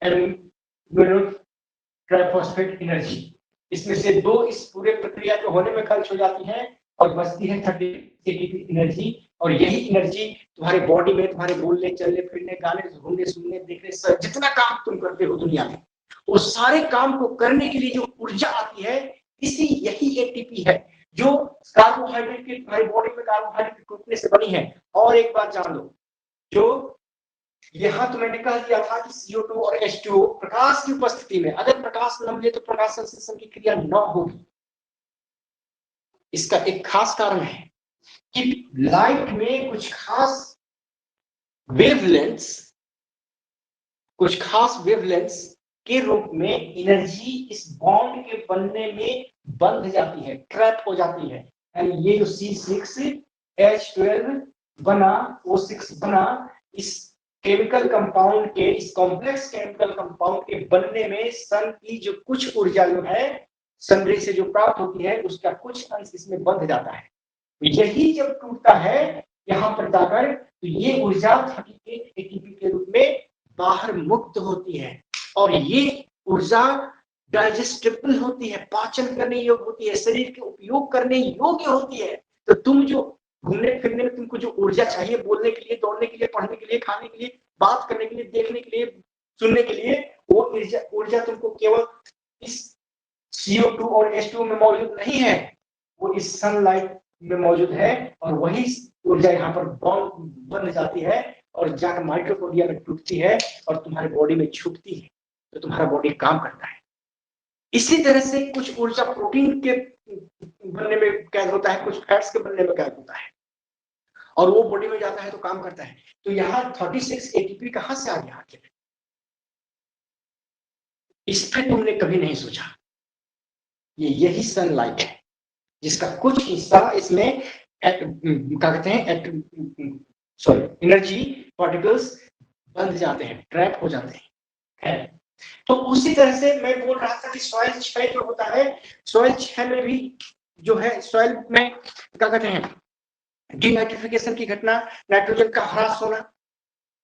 एमिनो ट्राइफॉस्फेट एनर्जी। इसमें से 2 इस पूरे प्रक्रिया के होने में खर्च हो जाती है और बचती है 30 ATP एनर्जी। और यही एनर्जी तुम्हारे बॉडी में, तुम्हारे बोलने, चलने, फिरने, गाने, घूमने, सुनने, देखने, जितना काम तुम करते हो दुनिया में, वो सारे काम को करने के लिए जो ऊर्जा आती है, यही ATP है जो कार्बोहाइड्रेट की, तुम्हारी बॉडी में कार्बोहाइड्रेट टूटने से बनी है। और एक बात जान लो, जो यहाँ तो मैंने कह दिया था कि CO2 और H2O प्रकाश की उपस्थिति में, अगर प्रकाश न मिले तो प्रकाश संश्लेषण की क्रिया न होगी। इसका एक खास कारण है कि लाइट में कुछ खास वेवलेंथ्स के रूप में एनर्जी इस बॉन्ड के बनने में बंध जाती है, ट्रैप हो जाती है। यानी ये जो C6H12 बना, O6 बना, इस केमिकल कंपाउंड के, इस कॉम्प्लेक्स केमिकल कंपाउंड के बनने में सन की जो कुछ ऊर्जा जो है सन से जो प्राप्त होती है, उसका कुछ अंश इसमें बंध जाता है। यही जब टूटता है यहाँ पर जाकर, तो ये ऊर्जा 38 ATP के रूप में बाहर मुक्त होती है और ये ऊर्जा डाइजेस्टेबल होती है, पाचन करने योग्य होती है, शरीर के उपयोग करने योग्य होती है। तो तुम जो घूमने फिरने में तुमको जो ऊर्जा चाहिए, बोलने के लिए, दौड़ने के लिए, पढ़ने के लिए, खाने के लिए, बात करने के लिए, देखने के लिए, सुनने के लिए, वो ऊर्जा तुमको केवल इस CO2 और H2O में मौजूद नहीं है, वो इस सनलाइट में मौजूद है। और वही ऊर्जा यहाँ पर बॉन्ड बन जाती है और जाकर माइटोकॉन्ड्रिया में टूटती है और तुम्हारी बॉडी में छूटती है, तो तुम्हारा बॉडी काम करता है। इसी तरह से कुछ ऊर्जा प्रोटीन के बनने में कैद होता है, कुछ फैट्स के बनने में कैद होता है और वो बॉडी में जाता है तो काम करता है। तो यहाँ 36 ATP कहां से आ गया? इस पर तुमने कभी नहीं सोचा। यही सनलाइट है जिसका कुछ हिस्सा इसमें क्या कहते हैं, एनर्जी पार्टिकल्स बंध जाते हैं, ट्रैप हो जाते हैं। तो उसी तरह से मैं बोल रहा था कि सॉइल क्षय जो होता है, सॉइल क्षय में भी जो है, सॉइल में क्या कहते हैं, डीनाइट्रिफिकेशन की घटना, नाइट्रोजन का ह्रास होना,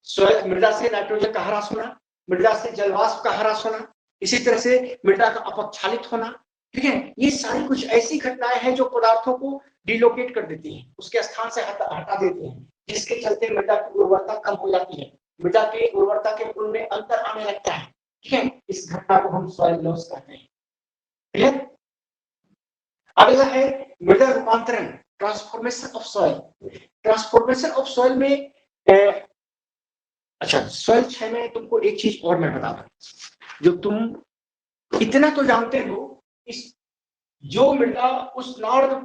सॉइल मृदा से नाइट्रोजन का ह्रास होना, मृदा से जलवाष्प का ह्रास होना, इसी तरह से मृदा का अपक्षालित होना, ठीक है। ये सारी कुछ ऐसी घटनाएं हैं जो पदार्थों को डिलोकेट कर देती हैं, उसके स्थान से हटा देती हैं, जिसके चलते मृदा की उर्वरता कम हो जाती है, मृदा की उर्वरता के गुण में अंतर आने लगता है, ठीक है, इस घटना को हम सॉइल लॉस कहते हैं। क्लियर? अगला है मृदा रूपांतरण, transformation of soil. Transformation of soil में अच्छा, सॉइल 6 में तुमको एक चीज और मैं बता दूं, जो तुम इतना तो जानते हो, इस जो मृदा उष्णार्द्र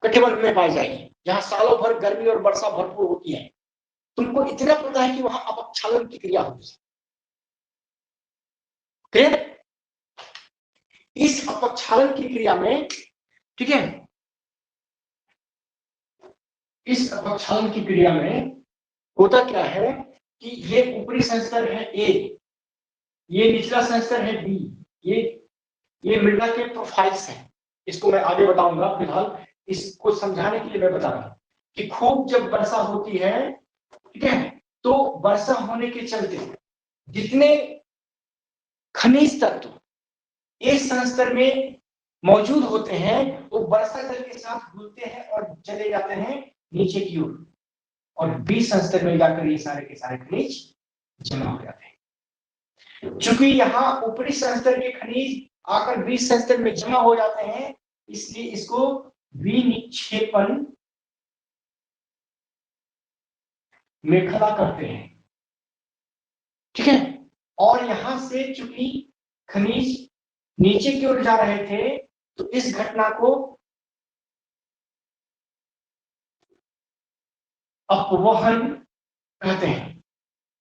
कटिबंध में पाई जाएगी, जहां सालों भर गर्मी और वर्षा भरपूर होती है, तुमको इतना पता है कि वहां अपक्षालन की क्रिया होती है। क्लियर? इस अपक्षालन की क्रिया में, ठीक है, इस अपक्षालन की क्रिया में होता क्या है कि ये ऊपरी संस्तर है ए, ये निचला संस्तर है बी, ये मृदा के प्रोफाइल्स हैं। इसको मैं आगे बताऊंगा, फिलहाल इसको समझाने के लिए मैं बता रहा हूं कि खूब जब वर्षा होती है, ठीक है, तो वर्षा होने के चलते जितने खनिज तत्व इस संस्तर में मौजूद होते हैं, वो वर्षा जल के साथ घुलते हैं और चले जाते हैं नीचे की ओर, और बी संस्तर में जाकर ये सारे के सारे खनिज जमा हो जाते हैं। चूंकि यहाँ ऊपरी संस्तर के खनिज आकर बी संस्तर में जमा हो जाते हैं, इसलिए इसको विनिक्षेपण मेखला करते हैं। ठीक है, और यहां से चूंकि खनिज नीचे की ओर जा रहे थे, तो इस घटना को अपवहन कहते हैं।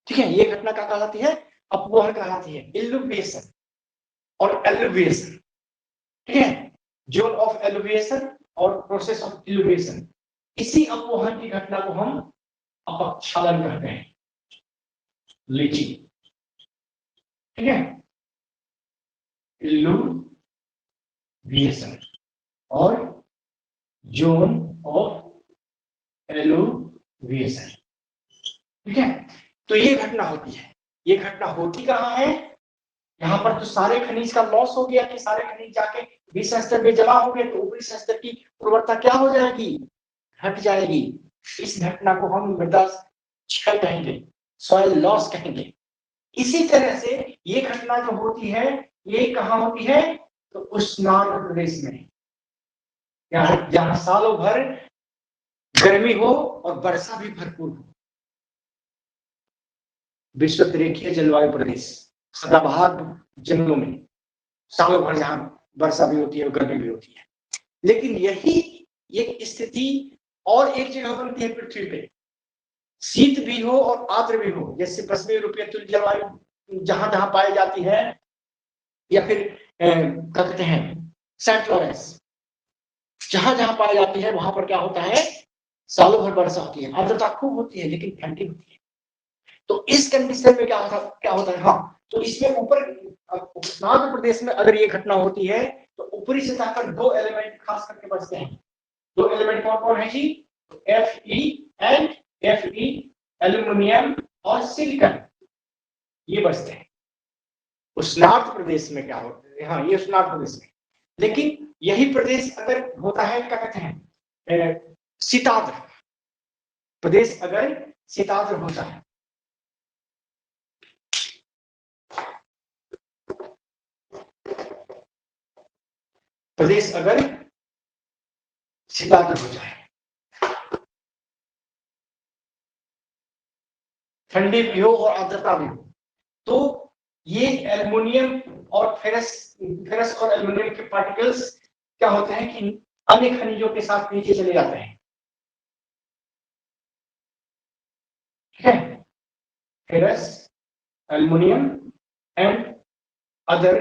ठीक है, ये घटना क्या कहलाती है? अपवहन कहलाती है। इल्यूविएशन और एल्यूविएशन, ठीक है, जोन ऑफ एल्यूविएशन और प्रोसेस ऑफ इल्यूविएशन, इसी अपवहन की घटना को हम अपक्षालन कहते हैं, लीचिंग। ठीक है, इल्यूविएशन और जोन ऑफ एल्यूविएशन। ठीक है, तो ये घटना होती है। ये घटना होती कहाँ है? यहाँ पर तो सारे खनिज का लॉस हो गया कि सारे खनिज जाके बी संस्तर में जमा हो गए, तो ऊपरी संस्तर की उर्वरता क्या हो जाएगी? घट जाएगी। इस घटना को हम मृदा क्षय कहेंगे, सॉइल लॉस कहेंगे। इसी तरह से ये घटना जो होती है, ये कहाँ होती है? तो उष्णार्द्र प्रदेश में, जहां सालों भर गर्मी हो और वर्षा भी भरपूर हो। विषुवत-रेखीय जलवायु प्रदेश, सदाबहार जंगलों में सालों भर जहां वर्षा भी होती है और गर्मी भी होती है। लेकिन यही एक स्थिति और एक जगह बनती है पृथ्वी पे, शीत भी हो और आर्द्र भी हो, जैसे पश्चिमी यूरोपीय तुल्य जलवायु जहां जहां पाई जाती है, या फिर क्या कहते हैं सेंट लॉरेंस, जहां जहां पाई जाती है वहां पर क्या होता है? सालों भर वर्षा होती है, आर्द्रता खूब होती है, लेकिन ठंडी होती है। तो इस कंडीशन में क्या होता है? हाँ, तो इसमें ऊपर उष्णार्द्र प्रदेश में अगर ये घटना होती है, तो ऊपरी सतह पर दो एलिमेंट खास करके बचते हैं। दो एलिमेंट कौन कौन है जी? Fe, एल्यूमिनियम और सिलिकॉन, ये बचते हैं। उष्णार्द्र प्रदेश में क्या होता है? हाँ, ये उष्णार्द्र प्रदेश में। लेकिन यही प्रदेश अगर होता है, क्या कहते हैं, शीतार्द्र प्रदेश, अगर शीतार्द्र होता है, प्रदेश अगर शीतार्द्र हो जाए, ठंडी भी हो और आर्द्रता भी हो, तो ये एल्युमिनियम और फेरस और एल्युमिनियम के पार्टिकल्स क्या होते हैं कि अन्य खनिजों के साथ नीचे चले जाते हैं। ठीक है, ferrous, aluminium and other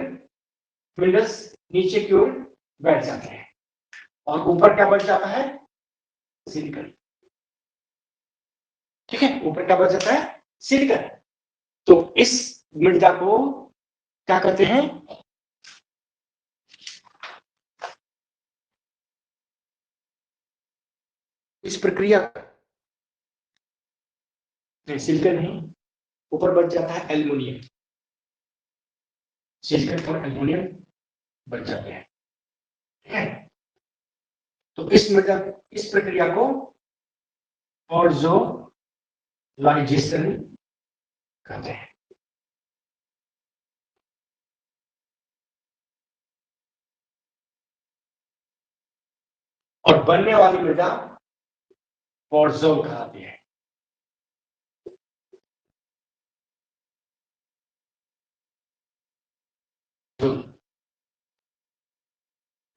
minerals नीचे की ओर बैठ जाते हैं, और ऊपर क्या बच जाता है? सिलिकॉन। ठीक है, ऊपर क्या बच जाता है? सिलिकॉन। तो इस मृदा को क्या कहते हैं? इस प्रक्रिया सिलिकॉन नहीं, ऊपर बच जाता है एल्युमिनियम, सिलिकॉन और एल्युमिनियम बच जाते हैं। ठीक है, तो इस मृदा, इस प्रक्रिया को ऑर्जोलाइजेशन कहते हैं। और बनने वाली मृदा पोरजोल कहलाती है।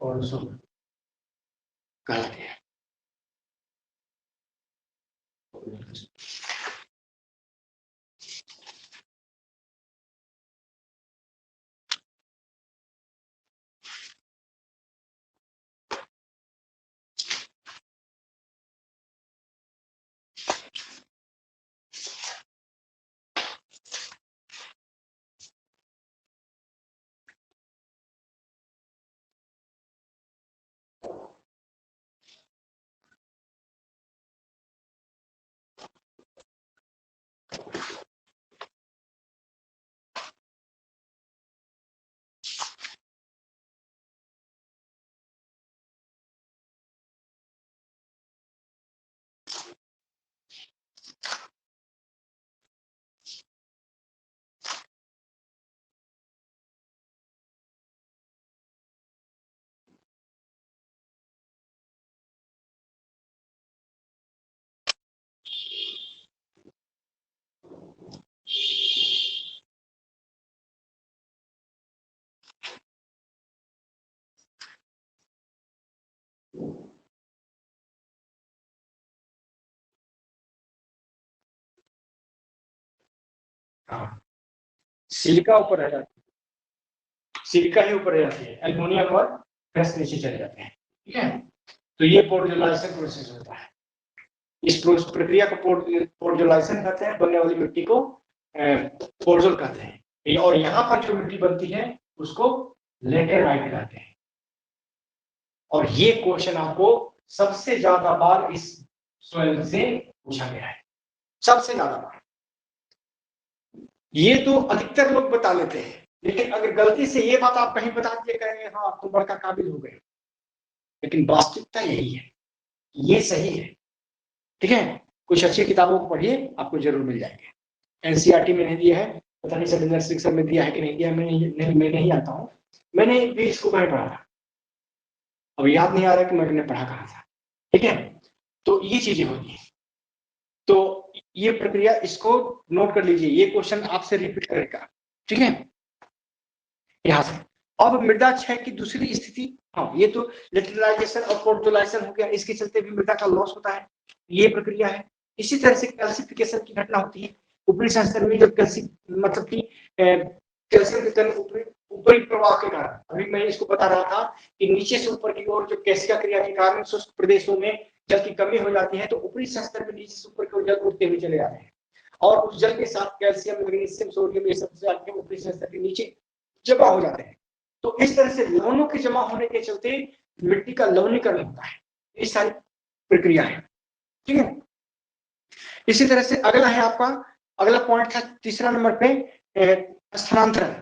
पोरजोल कहलाती है। हाँ, सिलिका ऊपर रह जाती है, सिलिका ही ऊपर रह जाती है, एल्युमिनियम और फ्रेश नीचे चले जाते हैं। ठीक है, तो ये पोर्टोलाइजेशन प्रोसेस होता है। इस प्रक्रिया को पोर्टोलाइजेशन कहते हैं। बनने वाली मिट्टी को पोरजोल कहते हैं। और यहाँ पर जो मिट्टी बनती है उसको लेटेराइट कहते हैं। और ये क्वेश्चन आपको सबसे ज्यादा बार इस सॉइल से पूछा गया है, सबसे ज्यादा बार। ये तो अधिकतर लोग बता लेते हैं, लेकिन अगर गलती से ये बात आप कहीं बता दिए कहेंगे हाँ तुम बड़का काबिल हो गए, लेकिन वास्तविकता यही है, ये सही है। ठीक है, कुछ अच्छी किताबों को पढ़िए, आपको जरूर मिल जाएंगे। एनसीईआरटी में नहीं दिया है, पता नहीं सविंदर सिंह सर में दिया है कि नहीं दिया, मैं नहीं आता हूँ। मैंने भी इसको कहीं पढ़ा था, अब याद नहीं आ रहा कि मैंने पढ़ा कहाँ था। ठीक है, तो ये चीजें होती है। तो ये प्रक्रिया, इसको नोट कर लीजिए, ये क्वेश्चन आपसे रिपीट करेगा। ठीक है, यहां से अब मृदा क्षय की दूसरी स्थिति। हाँ, ये तो लेटरलाइजेशन और पोर्टोलाइजेशन हो गया, इसके चलते भी मृदा का लॉस होता है, ये प्रक्रिया है। इसी तरह से कैल्सिफिकेशन की घटना होती है ऊपरी संस्तर में, जब कैल्शियम मतलब कि कैल्शियम के कण ऊपरी प्रवाह के कारण, अभी मैं इसको बता रहा था कि नीचे से ऊपर की ओर जो कैल्शियम क्रिया के कारण शुष्क प्रदेशों में जल की कमी हो जाती है, तो ऊपरी संस्तर में नीचे से ऊपर की ओर जल उठते हुए चले जाते हैं, और उस जल के साथ कैल्शियम, मैग्नीशियम, सोडियम, ये सब ऊपरी संस्तर के नीचे जमा हो जाते हैं। तो इस तरह से लवणों के जमा होने के चलते मिट्टी का लवणीकरण होता है। ये सारी प्रक्रिया है। ठीक है, इसी तरह से अगला है आपका, अगला पॉइंट था तीसरा नंबर पे, स्थानांतरण,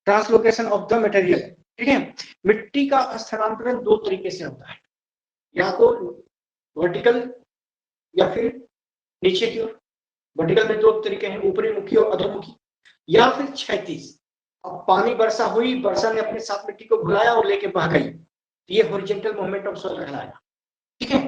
ट्रांसलोकेशन ऑफ द मटेरियल। ठीक है, मिट्टी का स्थानांतरण दो तरीके से होता है, या तो वर्टिकल या फिर नीचे की ओर। वर्टिकल में दो तरीके हैं, ऊपरी मुखी और अधोमुखी, या फिर क्षैतिज। अब पानी वर्षा हुई, वर्षा ने अपने साथ मिट्टी को घुलाया और लेके बह गई, ये हॉरिजॉन्टल मूवमेंट ऑफ सॉइल कहलाएगा। ठीक है,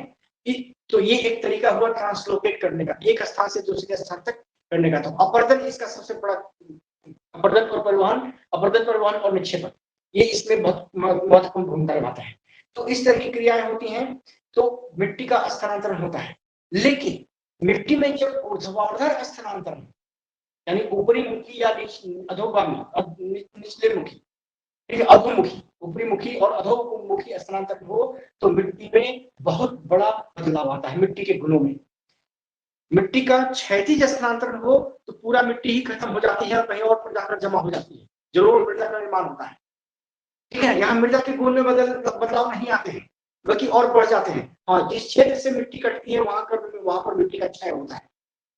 तो ये एक तरीका हुआ ट्रांसलोकेट करने का, एक स्थान से दूसरे स्थान तक करने का। तो अपर्दन इसका सबसे बड़ा, अपर्दन और परिवहन, अपर्दन, परिवहन और निक्षेपण, ये इसमें बहुत महत्वपूर्ण भूमिका निभाता है। तो इस तरह की क्रियाएं होती हैं, तो मिट्टी का स्थानांतरण होता है। लेकिन मिट्टी में जब ऊर्ध्वाधर स्थानांतरण, यानी ऊपरी मुखी या अधोगामी, निचले मुखी, अधोमुखी, ऊपरी मुखी और अधोमुखी स्थानांतरण हो, तो मिट्टी में बहुत बड़ा बदलाव आता है। मिट्टी के गुणों में मिट्टी का क्षैतिज स्थानांतरण हो तो पूरा मिट्टी ही खत्म हो जाती है और कहीं और पर जाकर जमा हो जाती है, जरूर मृदा का निर्माण होता है। ठीक है, यहाँ मृदा के गुण में बदलाव नहीं आते हैं, बल्कि और बढ़ जाते हैं। हाँ, जिस क्षेत्र से मिट्टी कटती है वहां पर मिट्टी का क्षय होता है।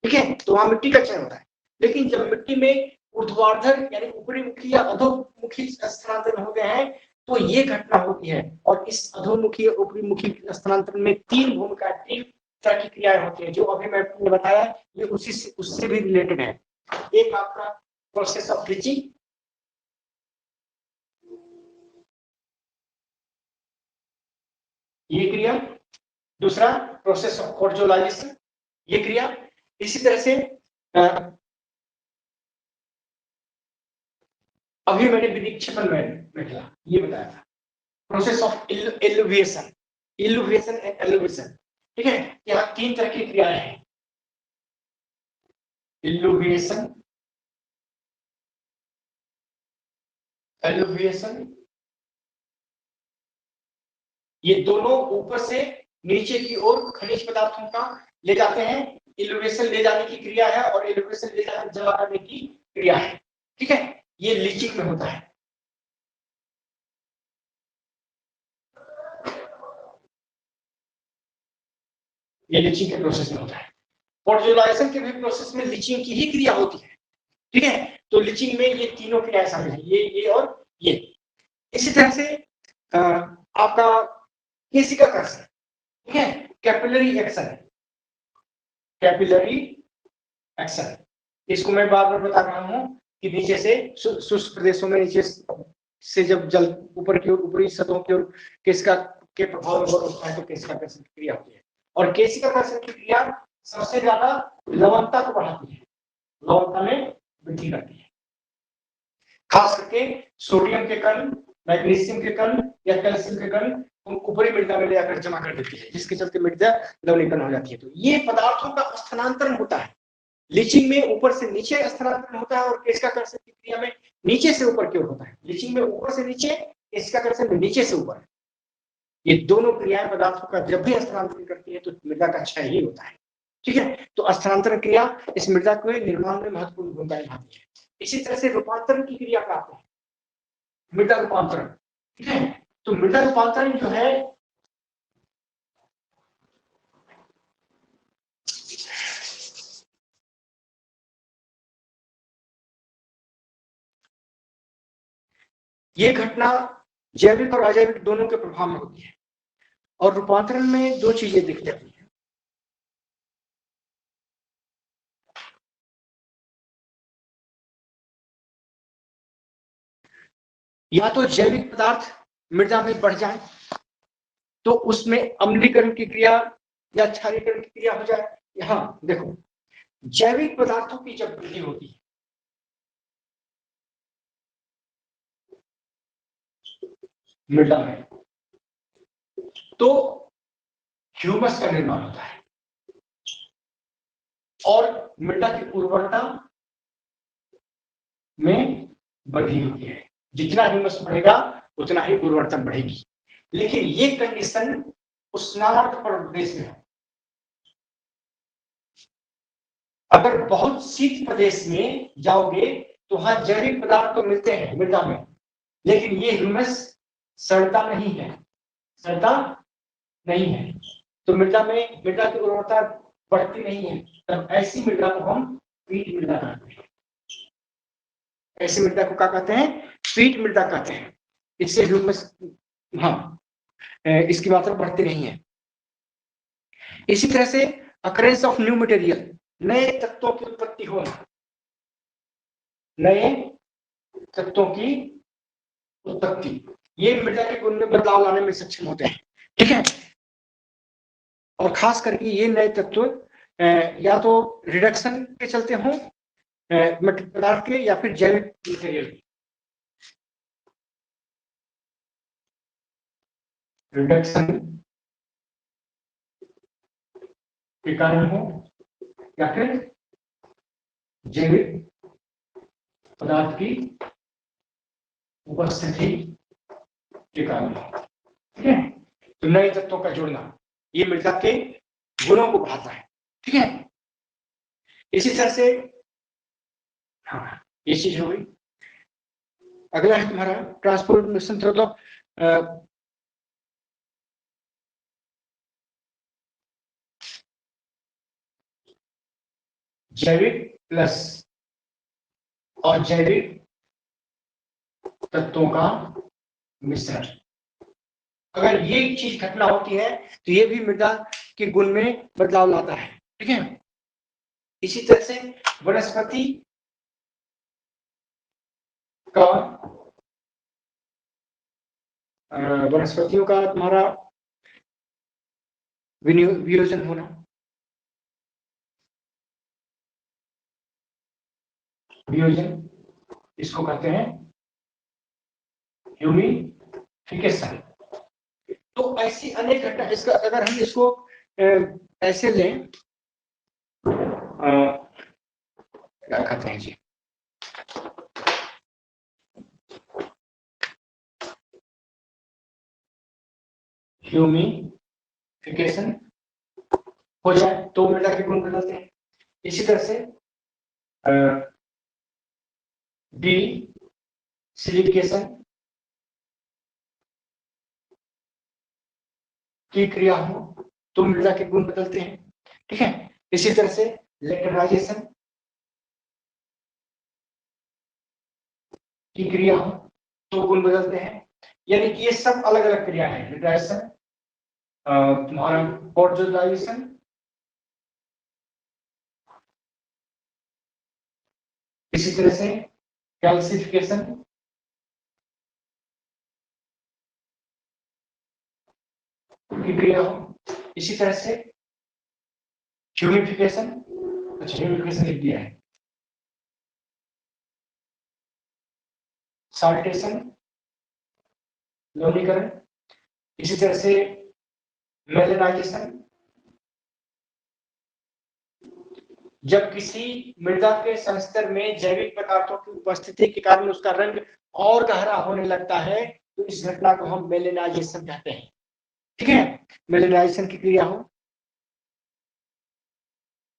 ठीक है, तो वहां मिट्टी का क्षय होता है। लेकिन जब मिट्टी में ऊर्ध्वाधर यानी ऊपरी मुखी या अधोमुखी स्थानांतरण हो गए हैं, तो ये घटना होती है। और इस अधोमुखी और ऊपरी मुखी स्थानांतरण में तीन तरह की क्रियाएं होती है, जो अभी मैंने बताया, ये उससे भी रिलेटेड है। एक आपका प्रोसेस ऑफ ड्रिचिंग, ये क्रिया। दूसरा प्रोसेस ऑफ कोर्जोलाइजेशन, ये क्रिया। इसी तरह से अभी मैंने विनिक्षेपण में लिखा, ये बताया था प्रोसेस ऑफ इल्यूविएशन, इल्यूविएशन एंड एलिवेशन। ठीक है, यहाँ 3 तरह की क्रियाएं हैं, इल्यूविएशन, एलिवेशन। ये दोनों ऊपर से नीचे की ओर खनिज पदार्थों का ले जाते हैं। इल्यूविएशन ले जाने की क्रिया है और एलिवेशन ले जाने जमा करने की क्रिया है। ठीक है, ये लीचिंग में होता है। ये लीचिंग के प्रोसेस में होता है। कोर्जोलाइजेशन के भी प्रोसेस में लीचिंग की ही क्रिया होती है। ठीक है, तो लीचिंग में ये तीनों क्रियाएं शामिल है, ये और ये। इसी तरह से आपका केशिका कर्षण, ठीक है, कैपिलरी एक्शन, कैपिलरी एक्शन। इसको मैं बार बार बता रहा हूं कि नीचे से शुष्क प्रदेशों में नीचे से जब जल ऊपर की ओर, ऊपरी सतहों की ओर केशिका के प्रभाव में होता है तो केशिका कर्षण की क्रिया होती है। और केशिका कर्षण की क्रिया सबसे ज्यादा लवणता को बढ़ाती है, लवणता में वृद्धि करती है। खास करके सोडियम के कण, मैग्नीशियम के कण या कैल्शियम के कण ऊपरी मृदा में ले जाकर जमा कर देती है, जिसके चलते मृदा लवणीकरण हो जाती है। तो ये पदार्थों का स्थानांतरण होता है। लीचिंग में ऊपर से नीचे स्थानांतरण होता है और केशिका कर्षण की क्रिया में नीचे से ऊपर की ओर होता है। लीचिंग में ऊपर से नीचे, केशिका कर्षण में नीचे से ऊपर। ये दोनों क्रियाएं पदार्थों का जब भी स्थानांतरण करती है तो मृदा का क्षय ही होता है। ठीक है, तो स्थानांतरण क्रिया इस मृदा के निर्माण में महत्वपूर्ण भूमिका निभाती है। इसी तरह से रूपांतरण की क्रिया का आते हैं, मृदा रूपांतरण। ठीक है, तो मृदा रूपांतरण जो है ये घटना जैविक और अजैविक दोनों के प्रभाव में होती है। और रूपांतरण में 2 चीजें दिख जाती है। या तो जैविक पदार्थ मृदा में बढ़ जाए तो उसमें अम्लीकरण की क्रिया या क्षारीकरण की क्रिया हो जाए। यहाँ देखो, जैविक पदार्थों की जब वृद्धि होती है मृदा में तो ह्यूमस का निर्माण होता है और मृदा की उर्वरता में वृद्धि होती है। जितना ह्यूमस बढ़ेगा उतना ही उर्वरता बढ़ेगी। लेकिन ये कंडीशन उष्णार्थ प्रदेश में है। अगर बहुत शीत प्रदेश में जाओगे तो वहां जैविक पदार्थ तो मिलते हैं मृदा में, लेकिन ये ह्यूमस सड़ता नहीं है, सड़ता नहीं है, तो मृदा में मृदा की उर्वरता बढ़ती नहीं है। तब ऐसी मृदा को हम पीट मृदा कहते हैं। ऐसी मृदा को क्या कहते हैं? पीट मृदा कहते हैं। इससे ह्यूमस, हाँ, इसकी मात्रा बढ़ती नहीं है। इसी तरह से अकरेंस ऑफ न्यू मटेरियल, नए तत्वों की उत्पत्ति होना, नए तत्वों की उत्पत्ति, ये मृदा के गुण में बदलाव लाने में सक्षम होते हैं। ठीक है, और खास करके ये नए तत्व या तो रिडक्शन के चलते हों पदार्थ के या फिर जैविक मटेरियल रिडक्शन के कारण हो या फिर जैविक पदार्थ की उपस्थिति के कारण हो। ठीक है, तो नए तत्वों का जुड़ना ये मृदा के गुणों को बढ़ाता है। ठीक है, इसी तरह से, हाँ, ये चीज हो गई। अगला है तुम्हारा ट्रांसफॉर्मेशन थ्रू जैविक प्लस अजैविक तत्वों का मिश्रण। अगर ये चीज घटना होती है तो ये भी मृदा के गुण में बदलाव लाता है। ठीक है, इसी तरह से वनस्पति का वनस्पतियों का तुम्हारा वियोजन होना, वियोजन इसको कहते हैं ह्यूमिफिकेशन। तो ऐसी अनेक घटना, इसका अगर हम इसको ऐसे लें, क्या कहते हैं जी, ह्यूमिफिकेशन हो जाए तो मृदा के गुण बदलते हैं। इसी तरह से डिसिलिकेशन की क्रिया हो तो मृदा के गुण बदलते हैं, ठीक है। इसी तरह से लेटराइजेशन की क्रिया हो तो गुण बदलते हैं। यानी कि ये सब अलग अलग क्रिया है। लेटराइजेशन, तुम्हारा पोर्टलाइजेशन, इसी तरह से कैल्सिफिकेशन की क्रिया हो, इसी तरह से ह्यूमिफिकेशन, अच्छा ह्यूमिफिकेशन लिख दिया है, साल्टेशन, लवणीकरण, इसी तरह से मेलेनाइजेशन, जब किसी मृदा के संस्तर में जैविक पदार्थों की उपस्थिति के कारण उसका रंग और गहरा होने लगता है तो इस घटना को हम मेलेनाइजेशन कहते हैं, ठीक है। मेलेनाइजेशन की क्रिया हो,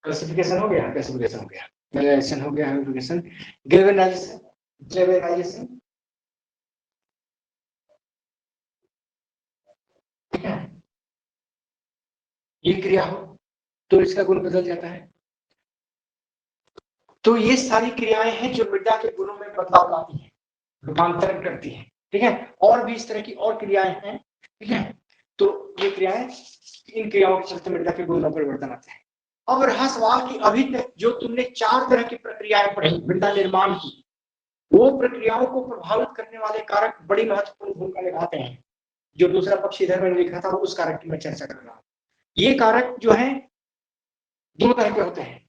क्लासिफिकेशन हो गया, क्लासिफिकेशन हो गया, मेलेनाइजेशन हो गया, ह्यूमिफिकेशन, गैल्वेनाइजेशन, गैल्वेनाइजेशन, ठीक है। ये क्रिया हो तो इसका गुण बदल जाता है। तो ये सारी क्रियाएं हैं जो मृदा के गुणों में बदलाव लाती हैं, रूपांतरण करती हैं, ठीक है। और भी इस तरह की और क्रियाएं हैं, ठीक है। तो ये क्रियाएं, इन क्रियाओं के चलते मृदा के गुणों में परिवर्तन आते हैं। अब रहा सवाल कि अभी तक जो तुमने 4 तरह की प्रक्रियाएं पढ़ी मृदा निर्माण की, वो प्रक्रियाओं को प्रभावित करने वाले कारक बड़ी महत्वपूर्ण भूमिका निभाते हैं। जो दूसरा पक्ष इधर मैंने लिखा था उस कारक की मैं चर्चा कर रहा हूँ। ये कारक जो है 2 तरह के होते हैं।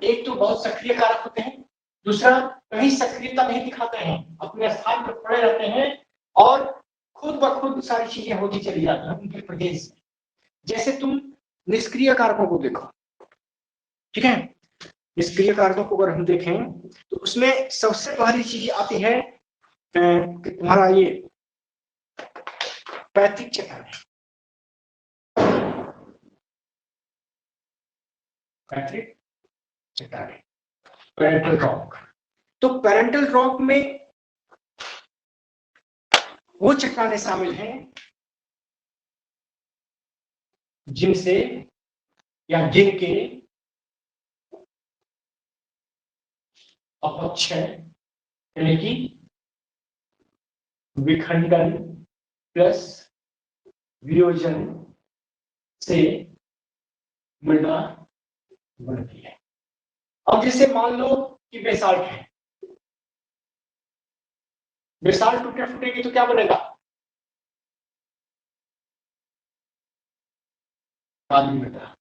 एक तो बहुत सक्रिय कारक होते हैं, दूसरा कहीं सक्रियता नहीं दिखाते हैं, अपने स्थान पर पड़े रहते हैं और खुद ब खुद सारी चीजें होती चली जाती हैं उनके प्रदेश में। जैसे तुम निष्क्रिय कारकों को देखो, ठीक है। निष्क्रिय कारकों को अगर हम देखें तो उसमें सबसे पहली चीज आती है कि तुम्हारा ये पैतृक चक्र है, पैतृक चक्र है, पेरेंटल ड्रॉप। तो पेरेंटल ड्रॉप में वो चट्टानें शामिल हैं जिनसे या जिनके अपक्षय यानी कि विखंडन प्लस वियोजन से मृदा बनती है। अब जैसे मान लो कि बेसाल्ट है, बेसाल्ट टूटे फूटेगी तो क्या बनेगा? काली मृदा,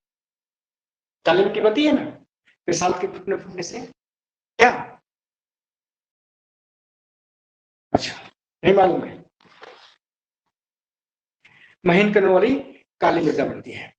काली मिट्टी बनती है ना बेसाल्ट के फूटने से, क्या? अच्छा, नहीं मालूम है। महीन कण वाली काली मृदा बनती है।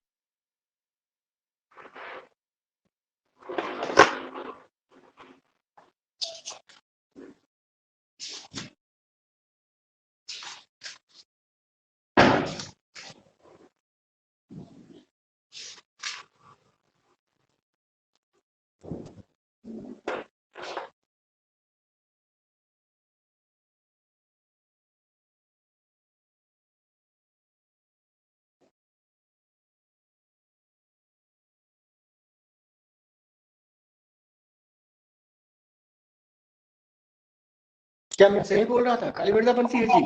क्या मैं सही बोल रहा था? काली मृदा बनती है जी,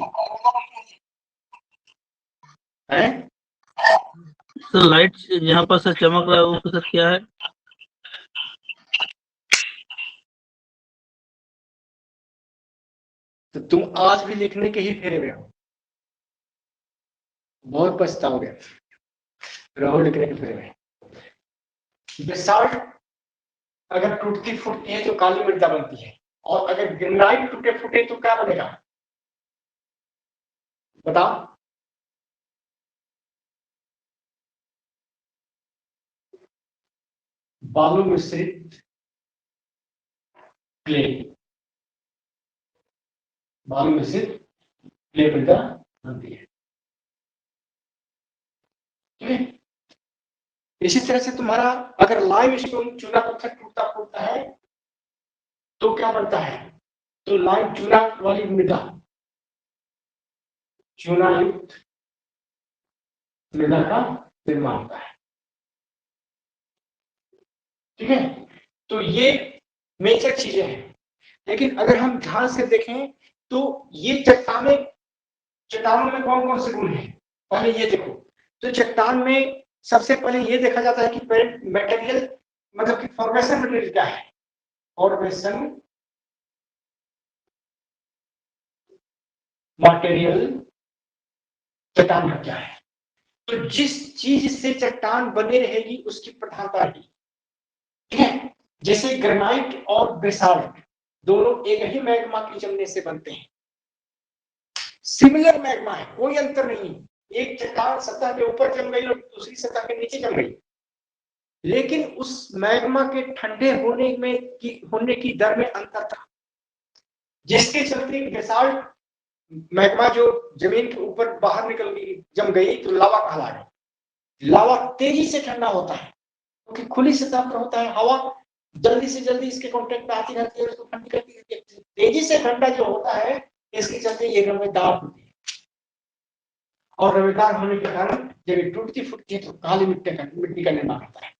है? सर लाइट यहाँ पर सर चमक रहा है वो सर क्या है? तो तुम आज भी लिखने के ही फेरे में हो, बहुत पछताओगे। राहुल लिख रहे हैं बेसाल्ट अगर टूटती फूटती है तो काली मृदा बनती है, और अगर ग्रेनाइट टूटे फूटे तो क्या बनेगा बताओ? बालू मिश्रित क्ले, बालू मिश्रित क्ले मृदा बनती है। ठीक है, इसी तरह से तुम्हारा अगर लाइमस्टोन चूना पत्थर टूटता फूटता है तो क्या बनता है? तो लाइम चूना वाली मृदा, चूना युक्त मृदा का निर्माण होता है। ठीक है, तो ये मेजर चीजें हैं। लेकिन अगर हम ध्यान से देखें तो ये चट्टानों में कौन कौन से गुण हैं? पहले ये देखो, तो चट्टान में सबसे पहले ये देखा जाता है कि मटेरियल मतलब कि फॉर्मेशन मटेरियल क्या है? फॉर्मेशन मटेरियल चट्टान का क्या है? तो जिस चीज से चट्टान बनी रहेगी उसकी प्रधानता रहेगी। ठीक है, जैसे ग्रेनाइट और बेसाल्ट दोनों एक ही मैग्मा के जमने से बनते हैं, सिमिलर मैग्मा है, कोई अंतर नहीं। एक चट्टान सतह के ऊपर जम गई और दूसरी सतह के नीचे जम गई, लेकिन उस मैग्मा के ठंडे होने की दर में अंतर था, जिसके चलते बेसाल्ट मैग्मा जो जमीन के ऊपर बाहर निकल गई जम गई तो लावा कहलाएगा। लावा तेजी से ठंडा होता है क्योंकि खुली सतह पर होता है, हवा जल्दी से जल्दी इसके कांटेक्ट में आती रहती है, उसको ठंडी करती रहती है। तेजी से ठंडा जो होता है इसके चलते ये रवेदार होती है, और रवेदार होने के कारण जब ये टूटती फूटती है तो काली मिट्टी का निर्माण होता है।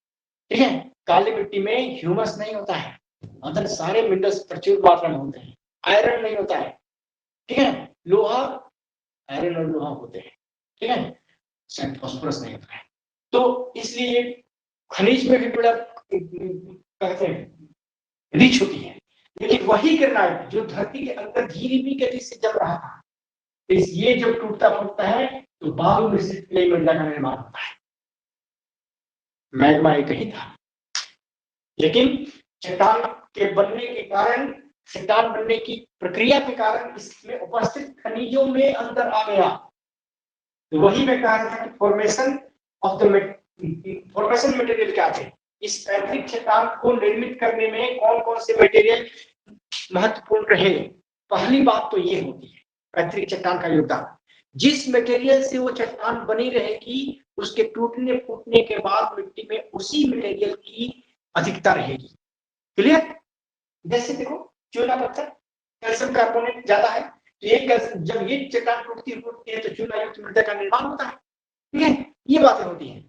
ठीक है, काली मिट्टी में ह्यूमस नहीं होता है, अंदर सारे मिनरल्स प्रचुर मात्रा में होते हैं, आयरन नहीं होता है। ठीक है, लोहा, आयरन और लोहा होते हैं। ठीक है, शायद फास्फोरस नहीं होता है। तो इसलिए खनिज में भी बड़ा कहते हैं रिच होती है। लेकिन वही ग्रेनाइट जो धरती के अंदर धीमी गति से जम रहा था, ये जब टूटता फूटता है तो बालू मिश्रित क्ले मृदा का निर्माण होता है। मैग्मा एक ही था, लेकिन चट्टान के बनने के कारण, चट्टान बनने की प्रक्रिया के कारण इसमें उपस्थित खनिजों में अंदर आ गया। तो वही मैं कह रहा था कि फॉर्मेशन मटेरियल क्या थे? इस पैतृक चट्टान को निर्मित करने में कौन कौन से मटेरियल महत्वपूर्ण रहे? पहली बात तो ये होती है पैतृक चट्टान का योगदान। जिस मटेरियल से वो चट्टान बनी रहेगी उसके टूटने फूटने के बाद मिट्टी में उसी मटेरियल की अधिकता रहेगी। क्लियर? जैसे देखो चूना पत्थर, कैल्शियम कार्बोनेट ज्यादा है, तो जब ये चट्टान टूटती है तो चूना युक्त मृदा का निर्माण होता है। ठीक है, ये बातें होती हैं।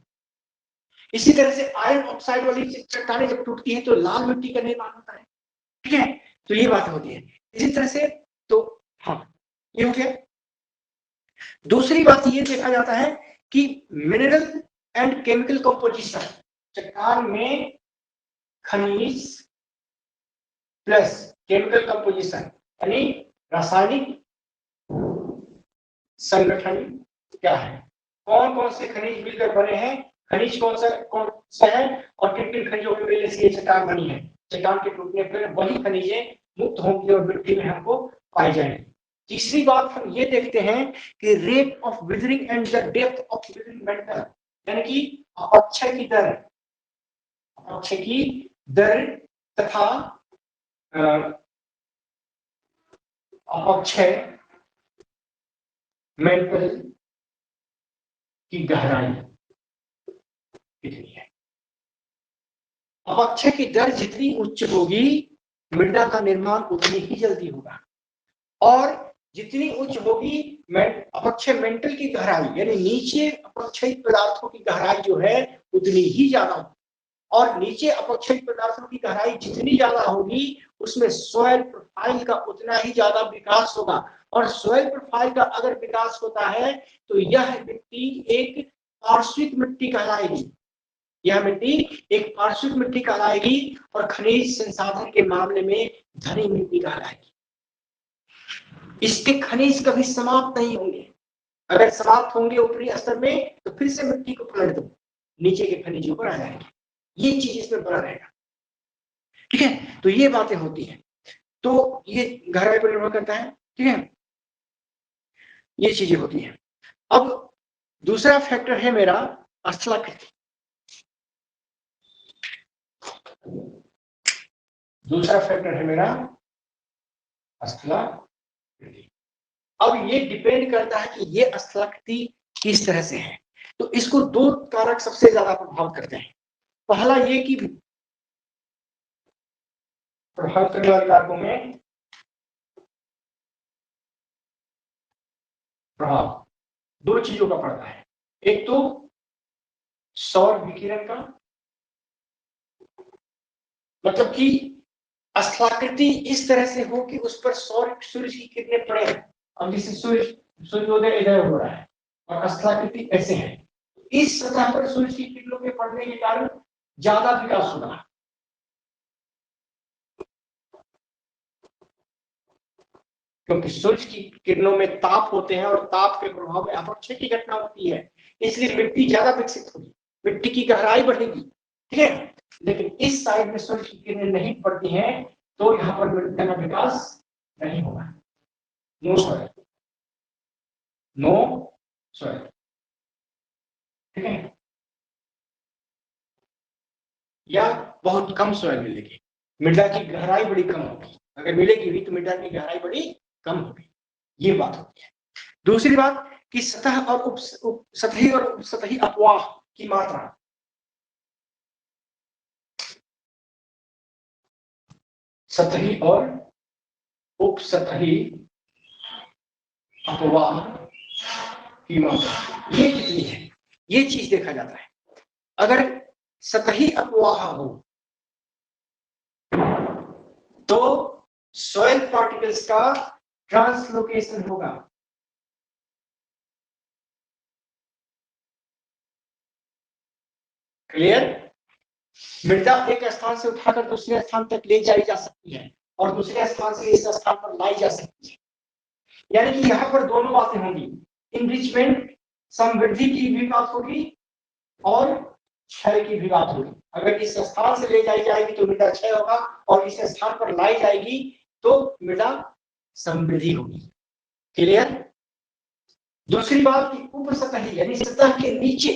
इसी तरह से आयरन ऑक्साइड वाली चट्टानें जब टूटती हैं तो लाल मिट्टी का निर्माण होता है। ठीक है, तो ये बातें होती है। इसी तरह से तो हाँ, ये हो गया। दूसरी बात ये देखा जाता है कि मिनरल एंड केमिकल कंपोजिशन, चट्टान में खनिज प्लस केमिकल कंपोजिशन यानी रासायनिक संगठन क्या है, कौन कौन से खनिज मिलकर बने हैं, खनिज कौन सा है और किन किन खनिजों की वजह से ये चट्टान बनी है। चट्टान के टूटने पर वही खनिजें मुक्त होंगी और मिट्टी में हमको पाई जाएंगी। तीसरी बात हम ये देखते हैं कि rate of withering and the depth of withering metal, यानी कि अपक्षय की दर तथा अपक्षय मेटल की गहराई कितनी है। अपक्षय की दर जितनी उच्च होगी मृदा का निर्माण उतनी ही जल्दी होगा, और जितनी उच्च होगी अपक्षय मेंटल की गहराई यानी नीचे अपक्षय पदार्थों की गहराई जो है उतनी ही ज्यादा होगी, और नीचे अपक्षय पदार्थों की गहराई जितनी ज्यादा होगी उसमें सॉइल प्रोफाइल का उतना ही ज्यादा विकास होगा, और सॉइल प्रोफाइल का अगर विकास होता है तो यह मिट्टी एक पार्श्विक मिट्टी कहलाएगी। यह मिट्टी एक पार्श्विक मिट्टी कहलाएगी और खनिज संसाधन के मामले में धनी मिट्टी कहलाएगी। इसके खनिज कभी समाप्त नहीं होंगे, अगर समाप्त होंगे ऊपरी स्तर में तो फिर से मिट्टी को पलट दो, नीचे के खनिजों पर आ जाएंगे, ये चीज इसमें बना रहेगा। ठीक है, तो ये बातें होती हैं, तो ये गहराई पर निर्भर करता है। ठीक है, ये चीजें होती हैं। अब दूसरा फैक्टर है मेरा स्थलाकृति। दूसरा फैक्टर है मेरा स्थलाकृति। अब ये डिपेंड करता है कि ये स्थलाकृति किस तरह से है। तो इसको दो कारक सबसे ज्यादा प्रभावित करते हैं। पहला ये कि प्रभावित करने वाले कारकों में प्रभाव दो चीजों का पड़ता है। एक तो सौर विकिरण का, मतलब कि स्थलाकृति इस तरह से हो कि उस पर सूर्य की किरणें पड़े। अब जैसे सूर्योदय इधर हो रहा है और स्थलाकृति ऐसे है, इस सतह पर सूर्य की किरणों के पड़ने के कारण ज्यादा विकास होगा। क्योंकि सूर्य की किरणों में ताप होते हैं और ताप के प्रभाव में अपक्षय की घटना होती है, इसलिए मिट्टी ज्यादा विकसित होगी, मिट्टी की गहराई बढ़ेगी। ठीक है, लेकिन इस साइड में सूर्य की किरणें नहीं पड़ती हैं तो यहाँ पर मिट्टी का विकास नहीं होगा। No soil, no soil. ठीक है, या बहुत कम सॉइल मिलेगी, मृदा की गहराई बड़ी कम होगी, अगर मिलेगी भी तो मृदा की गहराई बड़ी कम होगी, ये बात होती है। दूसरी बात कि सतह और सतही और उपसतही अपवाह की मात्रा, सतही और उपसतही अपवाह की मात्रा ये कितनी है, ये चीज देखा जाता है। अगर सतही अपवाह हो तो सॉइल पार्टिकल्स का ट्रांसलोकेशन होगा। क्लियर? मृदा एक स्थान से उठाकर दूसरे स्थान तक ले जाई जा सकती है और दूसरे स्थान से इस स्थान पर लाई जा सकती है। यानी कि यहाँ पर दोनों बातें होंगी, इनरिचमेंट समृद्धि की भी बात होगी और क्षय की भी बात होगी। अगर इस स्थान से ले जाई जाएगी तो मृदा क्षय होगा और इस स्थान पर लाई जाएगी तो मृदा समृद्धि होगी। क्लियर? दूसरी बात की उपसतही यानी सतह के नीचे,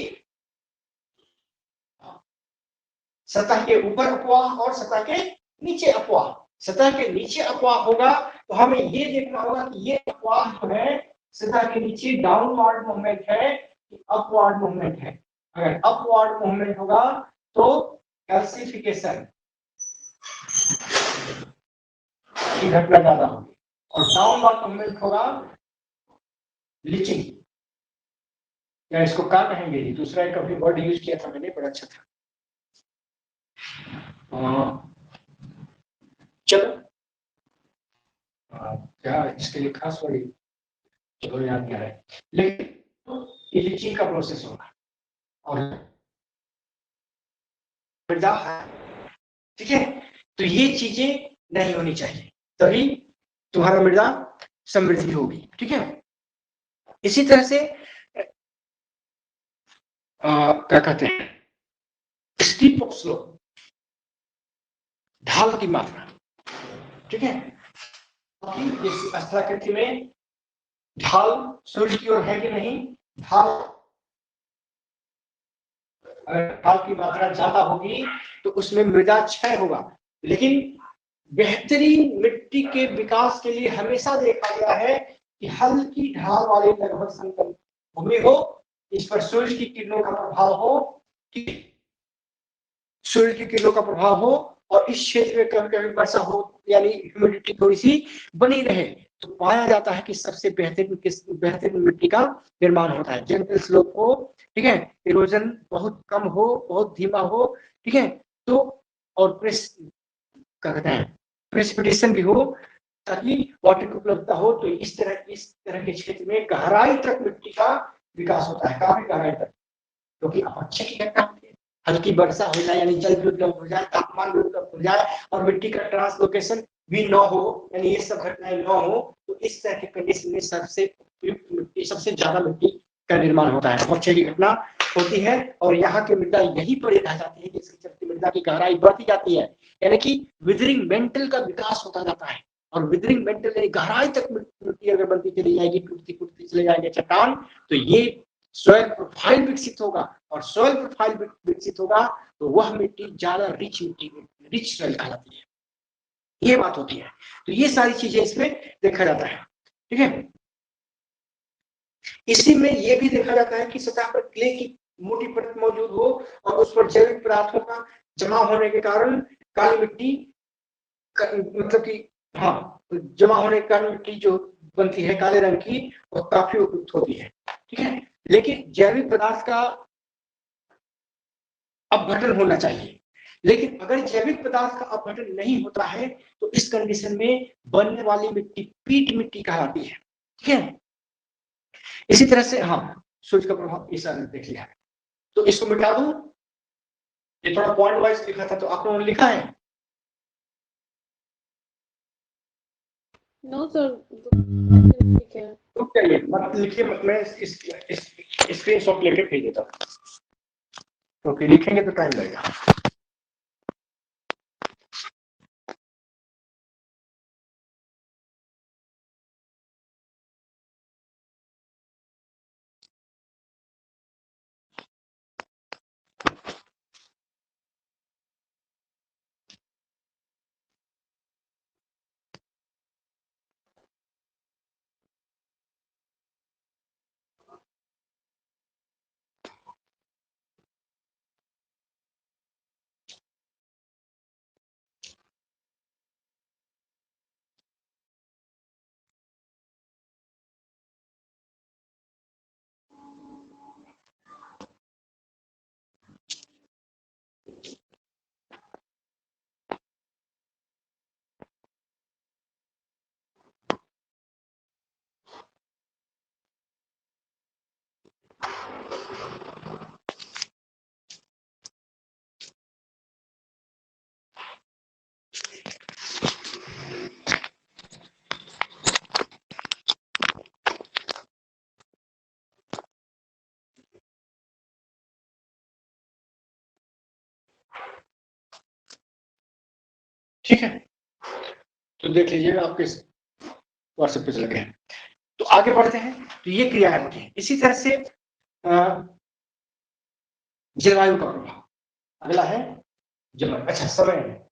सतह के ऊपर अपवाह और सतह के नीचे अपवाह। सतह के नीचे अपवाह होगा तो हमें ये देखना होगा कि ये अपवाह जो है सतह के नीचे डाउनवर्ड मूवमेंट है कि अपवर्ड मूवमेंट है। अगर अपवर्ड मूवमेंट होगा तो कैल्सिफिकेशन की घटना ज्यादा होगी और डाउनवर्ड मूवमेंट होगा लीचिंग, या इसको क्या कहेंगे, दूसरा एक कभी वर्ड यूज किया था मैंने, बड़ा अच्छा था। चलो क्या इसके लिए खास वर्ड चलो याद नहीं आ रहा है, लेकिन लीचिंग का प्रोसेस होगा और मृदा है। ठीक है, तो ये चीजें नहीं होनी चाहिए, तभी तुम्हारा मृदा समृद्धि होगी। ठीक है, इसी तरह से क्या कहते हैं, स्टीप ऑफ स्लोप, ढाल की मात्रा। ठीक है, इस स्थलाकृति में ढाल सूर्य की ओर है कि नहीं, ढाल ढाल की मात्रा ज्यादा होगी तो उसमें मृदा क्षय होगा। लेकिन बेहतरीन मिट्टी के विकास के लिए हमेशा देखा गया है कि हल्की ढाल वाले लगभग समतल भूमि हो, इस पर सूर्य की किरणों का प्रभाव हो, सूर्य की किरणों का प्रभाव हो और इस क्षेत्र में कभी कभी वर्षा हो, यानी ह्यूमिडिटी थोड़ी सी बनी रहे, तो पाया जाता है कि सबसे बेहतरीन मिट्टी का निर्माण होता है। जेंटल स्लोप हो, ठीक है, इरोजन बहुत कम हो, बहुत धीमा हो, ठीक है, तो और कहते हैं प्रेसिपिटेशन भी हो ताकि वाटर की उपलब्धता हो। तो इस तरह के क्षेत्र में गहराई तक मिट्टी का विकास होता है, काफी गहराई तक, क्योंकि अपक्षय की घटना होती है। हल्की वर्षा हो जाए यानी जल भी उपलब्ध हो जाए, तापमान भी उपलब्ध हो जाए और मिट्टी का ट्रांसलोकेशन भी न हो, यानी ये सब घटनाएं न हो, तो इस तरह के कंडीशन में सबसे उपयुक्त मिट्टी, सबसे ज्यादा मिट्टी का निर्माण होता है। अपक्षय की घटना होती है और यहाँ की मृदा यही पर रह जाती है, जिसके चलते मृदा की गहराई बढ़ती जाती है, यानी कि विदरिंग मेंटल का विकास होता जाता है। और विदरिंग मेंटल यानी गहराई तक मिट्टी अगर बनती चली जाएगी, टूटती फूटती चले जाएंगे चट्टान, तो ये सॉइल प्रोफाइल विकसित होगा, और सॉइल प्रोफाइल विकसित होगा तो वह मिट्टी ज्यादा रिच मिट्टी, रिच सॉइल कहलाती है। ये बात होती है। तो ये सारी चीजें इसमें देखा जाता है, ठीक है। इसी में ये भी देखा जाता है कि सतह पर क्ले की मोटी परत मौजूद हो और उस पर जैविक पदार्थों का जमा होने के कारण काली मिट्टी मतलब कि हाँ, जमा होने के कारण मिट्टी जो बनती है काले रंग की, वो काफी उपयुक्त होती है, ठीक है। लेकिन जैविक पदार्थ का अपघटन होना चाहिए, लेकिन अगर जैविक पदार्थ का अपघटन नहीं होता है तो इस कंडीशन में बनने वाली मिट्टी पीट मिट्टी कहलाती है, ठीक है। इसी तरह से हाँ, सूर्य का प्रभाव इस देख लिया है, तो इसको मिटा दूं। ये थोड़ा पॉइंट वाइज लिखा था, तो आप लोगों ने लिखा है? नो सर, ठीक है। तो चलिए मत लिखिए, मत, मैं इस स्क्रीनशॉट लेके भेज देता हूँ, क्योंकि लिखेंगे तो टाइम लगेगा। ठीक है, तो देख लीजिएगा आपके व्हाट्सएप पे चले गए। तो आगे बढ़ते हैं, तो ये क्रियाएं होती है। इसी तरह से जलवायु का प्रभाव अगला है जलवायु। अच्छा,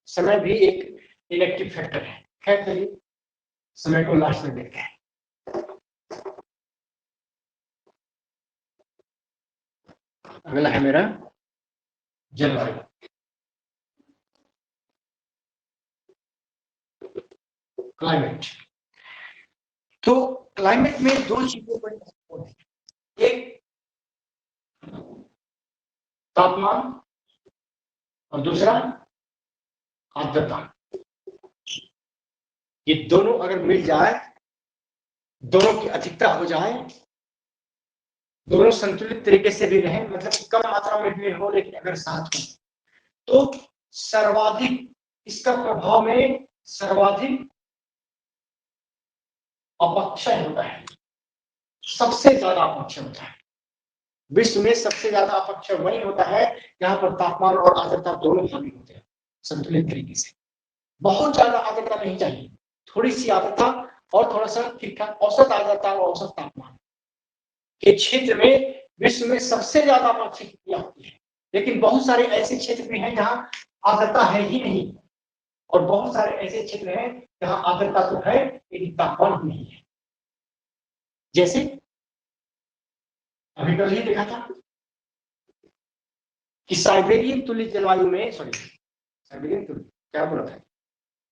समय भी एक इलेक्टिव फैक्टर है। खैर चलिए समय को लास्ट में देखते हैं। अगला है मेरा जलवायु। क्लाइमेट। तो क्लाइमेट में दो चीजों पर महत्वपूर्ण है, एक तापमान और दूसरा आर्द्रता। ये दोनों अगर मिल जाए, दोनों की अधिकता हो जाए, दोनों संतुलित तरीके से भी रहे, मतलब कम मात्रा में भी हो लेकिन अगर साथ हो, तो सर्वाधिक इसका प्रभाव में सर्वाधिक अपक्षय होता है, सबसे ज्यादा अपक्षय होता है। विश्व में सबसे ज्यादा अपक्षय वही होता है जहां पर तापमान और आर्द्रता दोनों हावी होते हैं संतुलित तरीके से। बहुत ज्यादा आर्द्रता नहीं चाहिए, थोड़ी सी आर्द्रता और थोड़ा सा ठीक ठाक औसत आर्द्रता और औसत तापमान के क्षेत्र में विश्व में सबसे ज्यादा अपक्षय क्रिया होती है। लेकिन बहुत सारे ऐसे क्षेत्र भी हैं जहां आर्द्रता है ही नहीं, और बहुत सारे ऐसे क्षेत्र हैं जहां आर्द्रता तो है लेकिन तापमान नहीं है। जैसे अभी कल ही देखा था कि साइबेरियन तुल्य जलवायु में, साइबेरियन तुल्य क्या बोला था,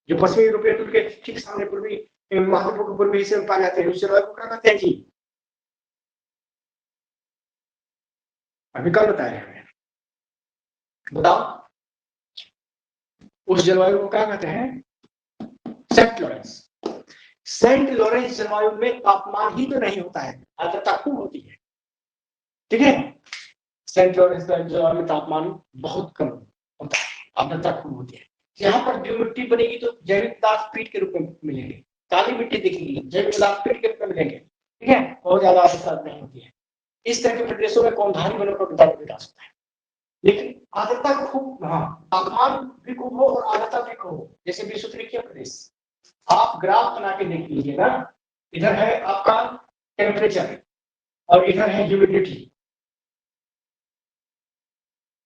जो पश्चिमी यूरोपीय तुल्य के ठीक सामने पूर्वी महाद्वीप के पूर्वी हिस्से में पाए जाते हैं, उस जलवायु को क्या कहते हैं जी? अभी कल बताया है, बताओ उस जलवायु को क्या कहते हैं? Saint Lawrence. सेंट लॉरेंस जलवायु में तापमान ही तो नहीं होता है, आर्द्रता खूब होती है, ठीक है। सेंट लॉरेंस जलवायु में तापमान बहुत कम होता है, आर्द्रता खूब होती है। यहाँ पर जो मिट्टी बनेगी तो जैविक पदार्थ पीट के रूप में मिलेंगे, काली मिट्टी दिखेगी, जैविक पदार्थ पीट के रूप में मिलेंगे, ठीक है। बहुत ज्यादा आर्द्रता नहीं होती है। इस तरह के प्रदेशों में कौनधारी वनों का विकास होता है। लेकिन आर्द्रता खूब, हाँ, तापमान भी खूब हो और आर्द्रता भी खूब हो, जैसे विषुववृत्तीय प्रदेश। आप ग्राफ बना के देख लीजिए ना, इधर है आपका टेम्परेचर और इधर है ह्यूमिडिटी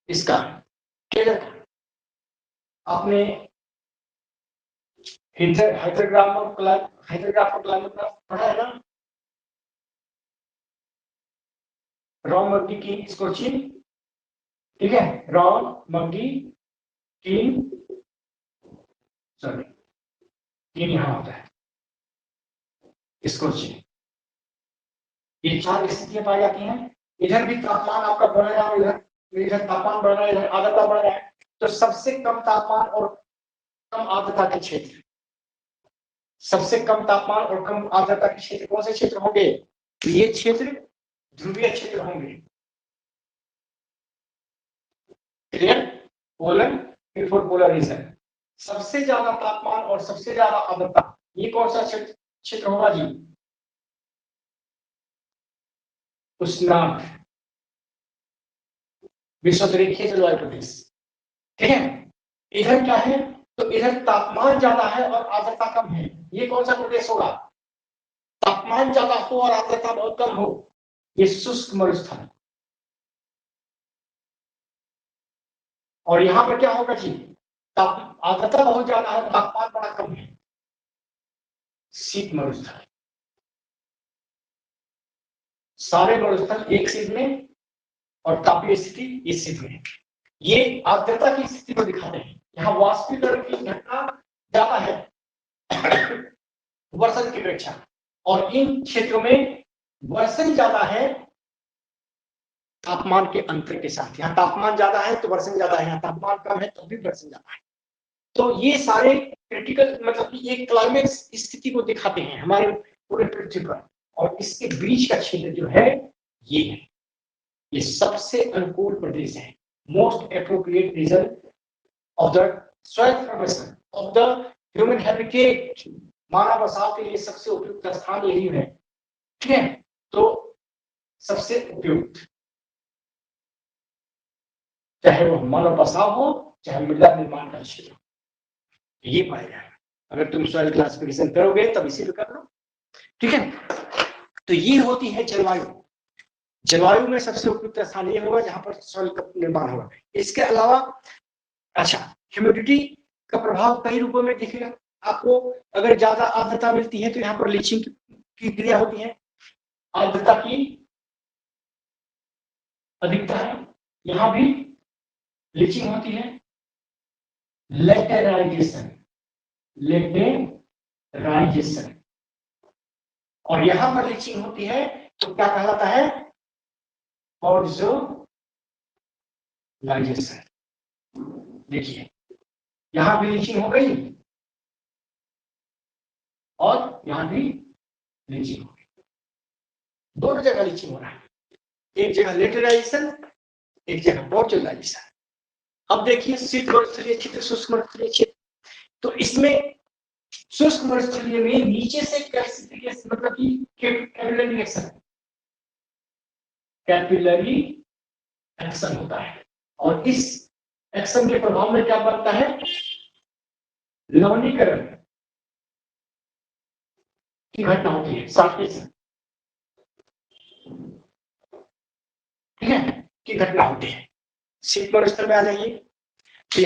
इसका। आपने हाइड्रोग्राफ और क्लाइमेट पढ़ा है ना, रॉन मर्गी की स्कोचिंग, ठीक है, रॉन मर्गी की, सॉरी तीन यहां होता है स्कोचिंग। ये 4 स्थितियां पाई जाती हैं। इधर भी तापमान आपका बढ़ रहा है, इधर तापमान बढ़ रहा है, इधर आर्द्रता बढ़ रहा है। तो सबसे कम तापमान और कम आर्द्रता के क्षेत्र, सबसे कम तापमान और कम आर्द्रता के क्षेत्र कौन से क्षेत्र होंगे? तो ये क्षेत्र ध्रुवीय क्षेत्र होंगे। Clear? Polar, before polar region. सबसे ज्यादा तापमान और सबसे ज्यादा आर्द्रता, ये कौन सा क्षेत्र होगा जी? उष्णार्ध विषुववृत्तीय जलवायु प्रदेश, ठीक है। इधर क्या है? तो इधर तापमान ज्यादा है और आर्द्रता कम है, ये कौन सा प्रदेश होगा? तापमान ज्यादा हो और आर्द्रता बहुत कम हो, ये शुष्क मरुस्थल। और यहां पर क्या होगा जी? आर्द्रता बहुत ज्यादा है, तापमान बड़ा कम है, शीत मरुस्थल। सारे मरुस्थल एक सीध में और तापीय स्थिति इस सीध में। ये आर्द्रता की स्थिति को दिखाते हैं। यहाँ वाष्पीकरण की घटना ज्यादा है वर्षण की अपेक्षा, और इन क्षेत्रों में वर्षण ज्यादा है तापमान के अंतर के साथ। यहाँ तापमान ज्यादा है तो वर्षण ज्यादा है, यहाँ तापमान कम है तो भी वर्षण ज्यादा है। तो ये सारे क्रिटिकल, मतलब कि ये क्लाइमेट स्थिति को दिखाते हैं हमारे पूरे पृथ्वी पर। और इसके बीच का क्षेत्र जो है ये है, ये सबसे अनुकूल प्रदेश है। Most appropriate region of the soil formation of the human habitat. मानव बसाव के लिए सबसे उपयुक्त स्थान यही है, ठीक है। तो सबसे उपयुक्त, चाहे वो मानव बसाव हो चाहे मृदा निर्माण का क्षेत्र हो, ये पाएगा। अगर तुम सॉइल क्लासिफिकेशन करोगे तब इसी पे कर लो, ठीक है। तो ये होती है जलवायु। जलवायु में सबसे उपयुक्त स्थान ये होगा जहां पर सॉइल का निर्माण होगा। इसके अलावा अच्छा, ह्यूमिडिटी का प्रभाव कई रूपों में दिखेगा आपको। अगर ज्यादा आर्द्रता मिलती है तो यहाँ पर लीचिंग की क्रिया होती है। आर्द्रता की अधिकता है, यहाँ भी लीचिंग होती है। लेटेराइजेशन, लेटेराइजेशन, और यहां पर लीचिंग होती है तो क्या कहलाता है? ऑर्जोलाइजेशन। देखिए यहां भी लीचिंग हो गई और यहां भी लीचिंग हो गई, दोनों जगह लीचिंग हो रहा है। एक जगह लेटेराइजेशन, एक जगह ऑर्जोलाइजेशन। अब देखिए शीत मरुस्थलीय क्षेत्र, शुष्क मरुस्थलीय क्षेत्र। तो इसमें शुष्क मरुस्थलीय में नीचे से मतलब कि कैपिलरी एक्शन, कैपिलरी एक्शन होता है, और इस एक्शन के प्रभाव में क्या बनता है? लवणीकरण की घटना होती है, सल्फेशन, ठीक है, की घटना होती है। शीत मरुस्थल में आ जाइए तो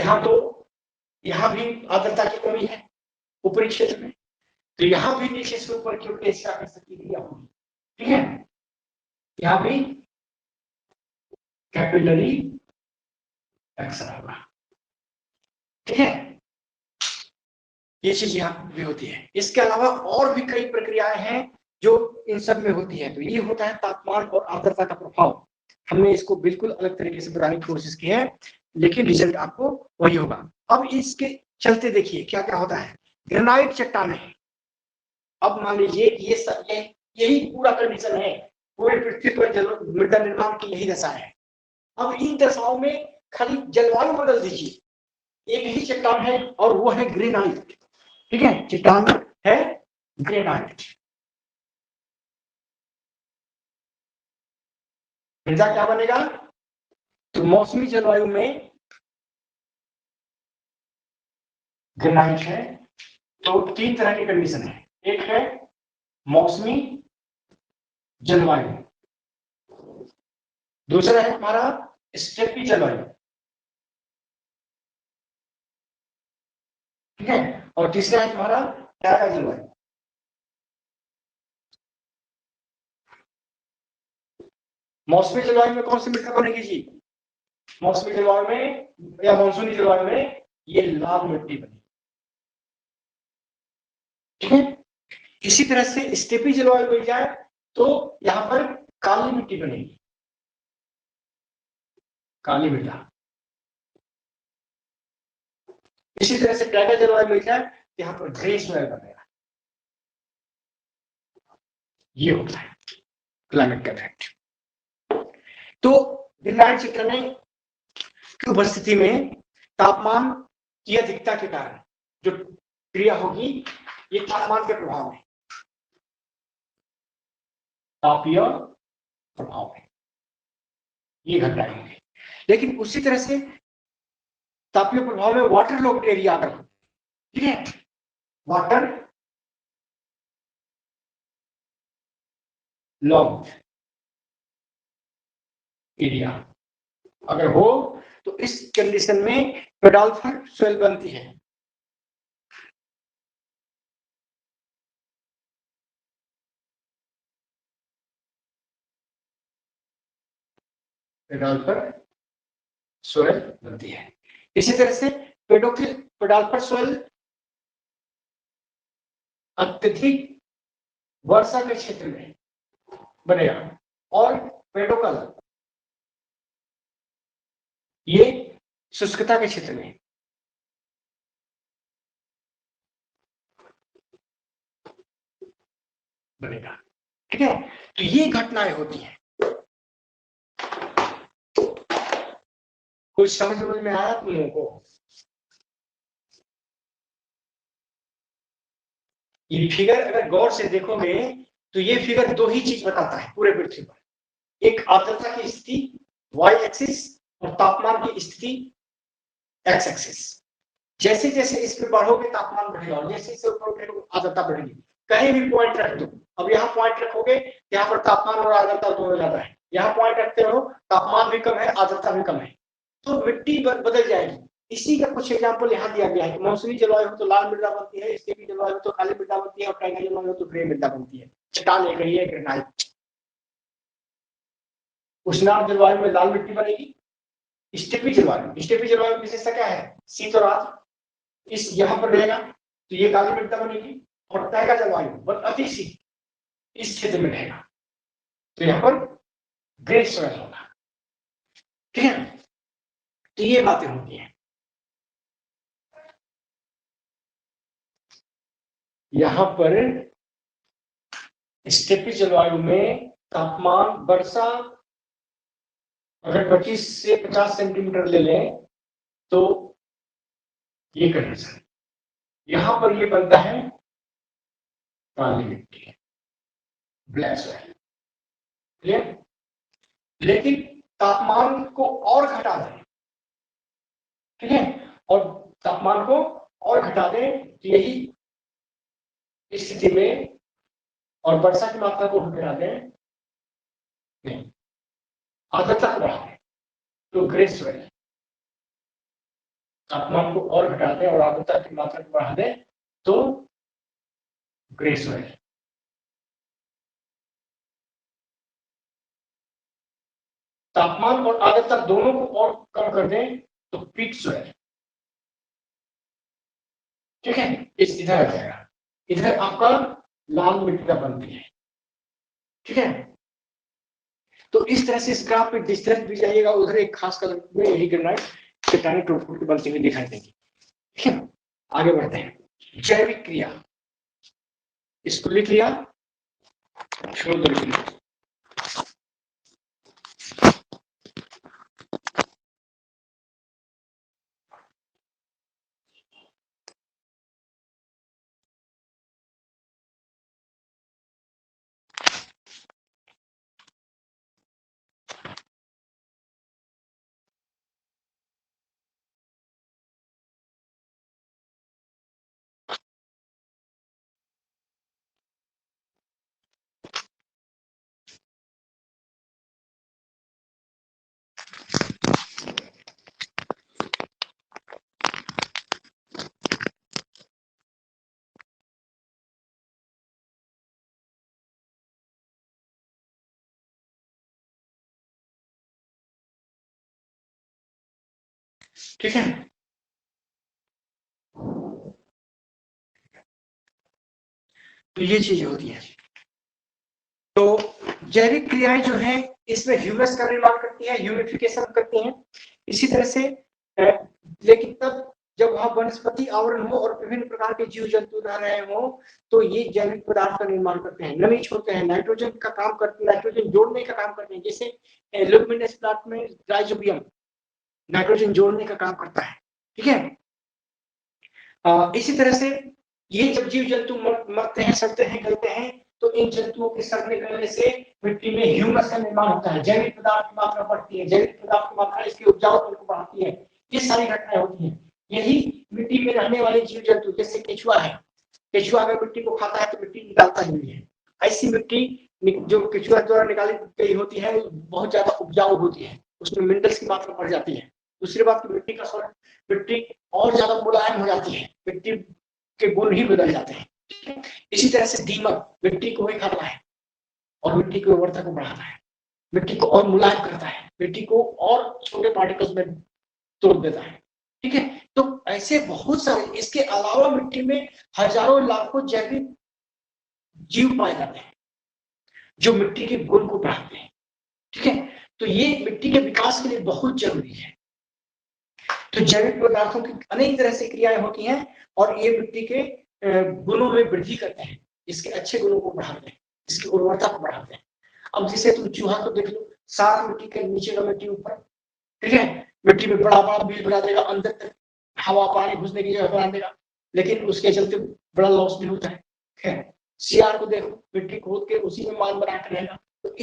यहाँ भी आर्द्रता की कमी है ऊपरी क्षेत्र में, तो यहाँ भी नीचे से ऊपर की ओर क्रिया होगी, ठीक है। यहाँ भी कैपिलरी एक्शन होगा, ठीक है। ये चीज यहाँ भी होती है। इसके अलावा और भी कई प्रक्रियाएं हैं जो इन सब में होती है। तो ये होता है तापमान और आर्द्रता का प्रभाव। हमने इसको बिल्कुल अलग तरीके से बताने की कोशिश की है, लेकिन रिजल्ट आपको वही होगा। अब इसके चलते देखिए क्या क्या होता है। ग्रेनाइट चट्टानें, अब मान लीजिए यही पूरा कंडीशन है, पूरे पृथ्वी पर मृदा निर्माण की यही दशा है। अब इन दशाओं में खाली जलवायु बदल दीजिए, एक ही चट्टान है और वो है ग्रेनाइट, ठीक है। चट्टान है ग्रेनाइट, मृदा क्या बनेगा? तो मौसमी जलवायु में ग्रेनाइट है तो 3 तरह की कंडीशन है। एक है मौसमी जलवायु, दूसरा है हमारा स्टेपी जलवायु, ठीक है, और तीसरा है हमारा टैगा जलवायु। मौसमी जलवायु में कौन सी मृदा बनेगी जी? मौसमी जलवायु में या मानसूनी जलवायु में ये लाल मिट्टी बनेगी, ठीक है। इसी तरह से स्टेपी जलवायु मिल जाए तो यहां पर काली मिट्टी बनेगी, काली मृदा। इसी तरह से टैगा जलवायु मिल जाए तो यहां पर ग्रे सॉइल बनेगा। ये होता है क्लाइमेट का इफेक्ट। तो ग्रेनाइट चिकने की उपस्थिति में तापमान की अधिकता के कारण जो क्रिया होगी ये तापमान के प्रभाव में, तापीय प्रभाव में ये घटनाएं होंगी। लेकिन उसी तरह से तापीय प्रभाव में वाटर लॉक्ड एरिया अगर हो, ठीक है, वाटर लॉक्ड एरिया अगर हो तो इस कंडीशन में पेडाल्फर सोइल बनती है। पेडाल्फर सोइल बनती है। इसी तरह से पेडाल्फर सोइल अत्यधिक वर्षा के क्षेत्र में बनेगा और पेडोकल ये शुष्कता के क्षेत्र में। बनेगा, ठीक है। तो ये घटनाएं होती हैं। कुछ समझ में आया तुम लोगों को? ये फिगर अगर गौर से देखोगे तो ये फिगर दो ही चीज बताता है पूरे पृथ्वी पर। एक आर्द्रता की स्थिति वाई एक्सिस और तापमान की स्थिति एक्स एक्सिस। जैसे जैसे इस पे बढ़ोगे तापमान बढ़ेगा और जैसे जैसे ऊपर उठोगे आर्द्रता बढ़ेगी। कहीं भी पॉइंट रख दो, अब यहाँ पॉइंट रखोगे यहाँ पर तापमान और आर्द्रता दोनों ज्यादा है, यहाँ पॉइंट रखते रहो तापमान भी कम है आर्द्रता भी कम है, तो मिट्टी बदल जाएगी। इसी का कुछ एग्जांपल यहाँ दिया गया है कि मौसमी जलवायु हो तो लाल मृदा बनती है, स्टेपी जलवायु हो तो काली मृदा बनती है और टैगा जलवायु हो तो ग्रे मृदा बनती है। चट्टान एक रही है ग्रेनाइट। उष्णार्द्र जलवायु में लाल मिट्टी बनेगी। स्टेपी जलवायु की विशेषता क्या है? शीत और आर्द्र। इस यहाँ पर रहेगा तो ये काली मृदा बनेगी। और टैगा जलवायु अति शीत इस क्षेत्र में रहेगा तो यहाँ पर ग्रे सॉइल होगा, ठीक है। तो ये बातें होती हैं। यहाँ पर स्टेपी जलवायु में तापमान वर्षा अगर 25 से 50 सेंटीमीटर ले लें तो ये कंडीशन, यहां पर ये बनता है काली मिट्टी, ब्लैक सॉइल, क्लियर। लेकिन तापमान को और घटा दें, ठीक है, और तापमान को और घटा दें तो यही स्थिति में और वर्षा की मात्रा को घटा दें, नहीं आर्द्रता को बढ़ा दें तो ग्रे सॉइल। तापमान को और घटा दें और आर्द्रता की मात्रा को बढ़ा दें तो ग्रे सॉइल। तापमान और आर्द्रता दोनों को और कम कर दें तो पीट सॉइल, ठीक है। इस इधर आ जाएगा, इधर आपका लाल मिट्टी बनती है, ठीक है। तो इस तरह से इस ग्राफ पे जिस तरह भी जाइएगा उधर एक खास कलर में यही ग्रेनाइट चट्टानी टूट के बनती हुई दिखाई देगी, ठीक है। आगे बढ़ते हैं। जैविक क्रिया, इसको लिख लिया, छोड़ दो। ठीक है। तो ये चीज होती है। तो जैविक क्रियाएं जो है इसमें ह्यूमस का निर्माण करती है, ह्यूमिफिकेशन करती हैं। इसी तरह से लेकिन तब जब वहां वनस्पति आवरण हो और विभिन्न प्रकार के जीव जंतु रह रहे हो तो ये जैविक पदार्थ का निर्माण करते हैं, नमी छोड़ते हैं, नाइट्रोजन का काम करते हैं, नाइट्रोजन जोड़ने का काम करते हैं। जैसे ल्यूमिनस प्लांट में राइजोबियम नाइट्रोजन जोड़ने का काम करता है। ठीक है। इसी तरह से ये जब जीव जंतु मरते हैं, सड़ते हैं, गलते हैं तो इन जंतुओं के सड़ने गलने से मिट्टी में ह्यूमस का निर्माण होता है, जैविक पदार्थ की मात्रा बढ़ती है, जैविक पदार्थ की मात्रा इसके उपजाऊपन को बढ़ाती है। ये सारी घटनाएं होती हैं। यही मिट्टी में रहने वाले जीव जंतु जैसे केचुआ है, केचुआ अगर मिट्टी को खाता है तो मिट्टी निकालता ही नहीं है। ऐसी मिट्टी जो केचुआ द्वारा निकाली गई होती है बहुत ज्यादा उपजाऊ होती है, उसमें मिनरल्स की मात्रा बढ़ जाती है। दूसरी बात की मिट्टी का मिट्टी और ज्यादा मुलायम हो जाती है, मिट्टी के गुण ही बदल जाते हैं। इसी तरह से दीमक मिट्टी को ही खाता है और मिट्टी की उर्वरता को बढ़ाता है, मिट्टी को और मुलायम करता है, मिट्टी को और छोटे पार्टिकल्स में तोड़ देता है। ठीक है। तो ऐसे बहुत सारे, इसके अलावा मिट्टी में हजारों लाखों जैविक जीव पाए जाते हैं जो मिट्टी के गुण को बढ़ाते हैं। ठीक है। तो ये मिट्टी के विकास के लिए बहुत जरूरी है। तो जैविक पदार्थों की अनेक तरह से क्रियाएं होती हैं और ये मिट्टी के गुणों में वृद्धि करते हैं, इसके अच्छे गुणों को बढ़ाते हैं, इसकी उर्वरता को बढ़ाते हैं। अब जैसे तुम चूहा को देख लो, सारा मिट्टी के नीचे का मिट्टी ऊपर, ठीक है, मिट्टी में बड़ा बड़ा बिल बना देगा, अंदर तक हवा पानी घुसने की जगह बना देगा, लेकिन उसके चलते बड़ा लॉस भी होता है। सियार को देखो, मिट्टी खोद के उसी में मान बना कर रहेगा। तो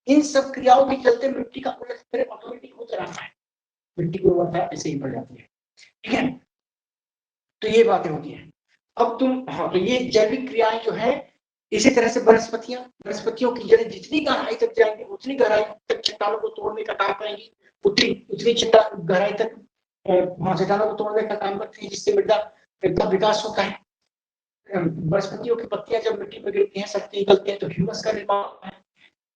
इन सब क्रियाओं के चलते मिट्टी का ऑटोमेटिक होता रहता है, मिट्टी की उर्वरता ऐसे ही बढ़ जाती है। ठीक है। तो ये बातें होती हैं। अब तुम तो ये जैविक क्रियाएं जो है, इसी तरह से वनस्पतियों की जड़ें जितनी गहराई तक जाएंगी उतनी गहराई तक चट्टानों को तोड़ने का काम करेंगी, उतनी गहराई तक चट्टानों को तोड़ने का काम करती है, जिससे मृदा का विकास होता है। वनस्पतियों की पत्तियां जब मिट्टी में गिरती हैं, सड़ती गलती हैं, तो ह्यूमस का निर्माण होता है।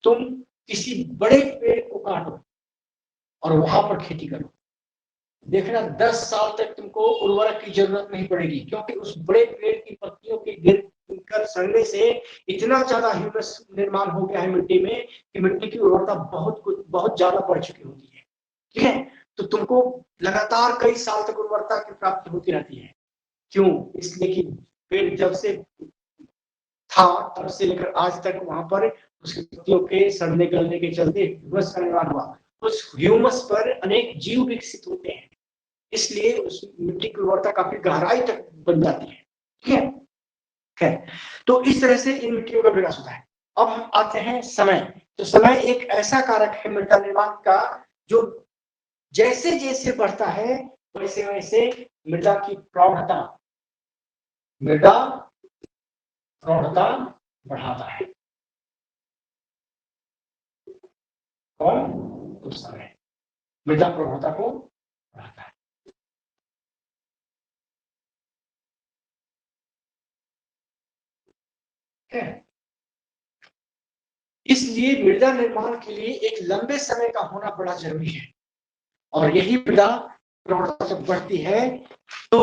तुम किसी बड़े पेड़ को काटो और वहां पर खेती करो, देखना 10 साल तक तुमको उर्वरक की जरूरत नहीं पड़ेगी, क्योंकि उस बड़े पेड़ की पत्तियों के गिरकर सड़ने से इतना ज्यादा ह्यूमस निर्माण हो गया है मिट्टी में कि मिट्टी की उर्वरता बहुत ज्यादा बढ़ चुकी होती है। ठीक है। तो तुमको लगातार कई साल तक उर्वरता की प्राप्ति होती रहती है। क्यों? इसलिए कि पेड़ जब से था तब से लेकर आज तक वहां पर उसकी पत्तियों के सड़ने गलने के चलते ह्यूमस का निर्माण हुआ। उस ह्यूमस पर अनेक जीव विकसित होते हैं, इसलिए उस मिट्टी की उर्वरता काफी गहराई तक बन जाती है। ठीक है। तो इस तरह से इन मिट्टियों का विकास होता है। अब हम आते हैं समय। तो समय एक ऐसा कारक है मृदा निर्माण का जो जैसे जैसे बढ़ता है वैसे वैसे मृदा की प्रौढ़ता बढ़ाता है। कौन? तो समय मृदा प्रौढ़ता को बढ़ाता है। इसलिए मृदा निर्माण के लिए एक लंबे समय का होना बड़ा जरूरी है। और यही मृदा प्रौढ़ता जब बढ़ती है तो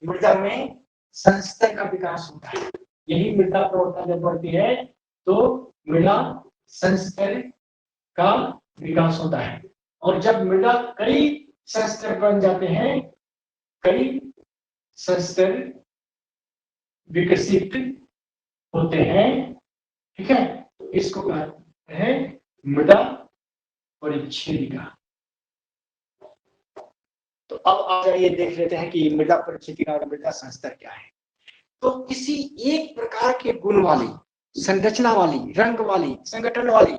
मृदा में संस्तर का विकास होता है। यही मृदा प्रौढ़ता जब बढ़ती है तो मृदा संस्तर का विकास होता है। और जब मृदा कई संस्तर बन जाते हैं, कई संस्तर विकसित होते हैं, ठीक है, तो इसको कहते हैं मृदा परिच्छेदिका। तो अब आ जाइए देख लेते हैं कि मृदा परिच्छेदिका और मृदा संस्तर क्या है। तो किसी एक प्रकार के गुण वाली, संरचना वाली, रंग वाली, संगठन वाली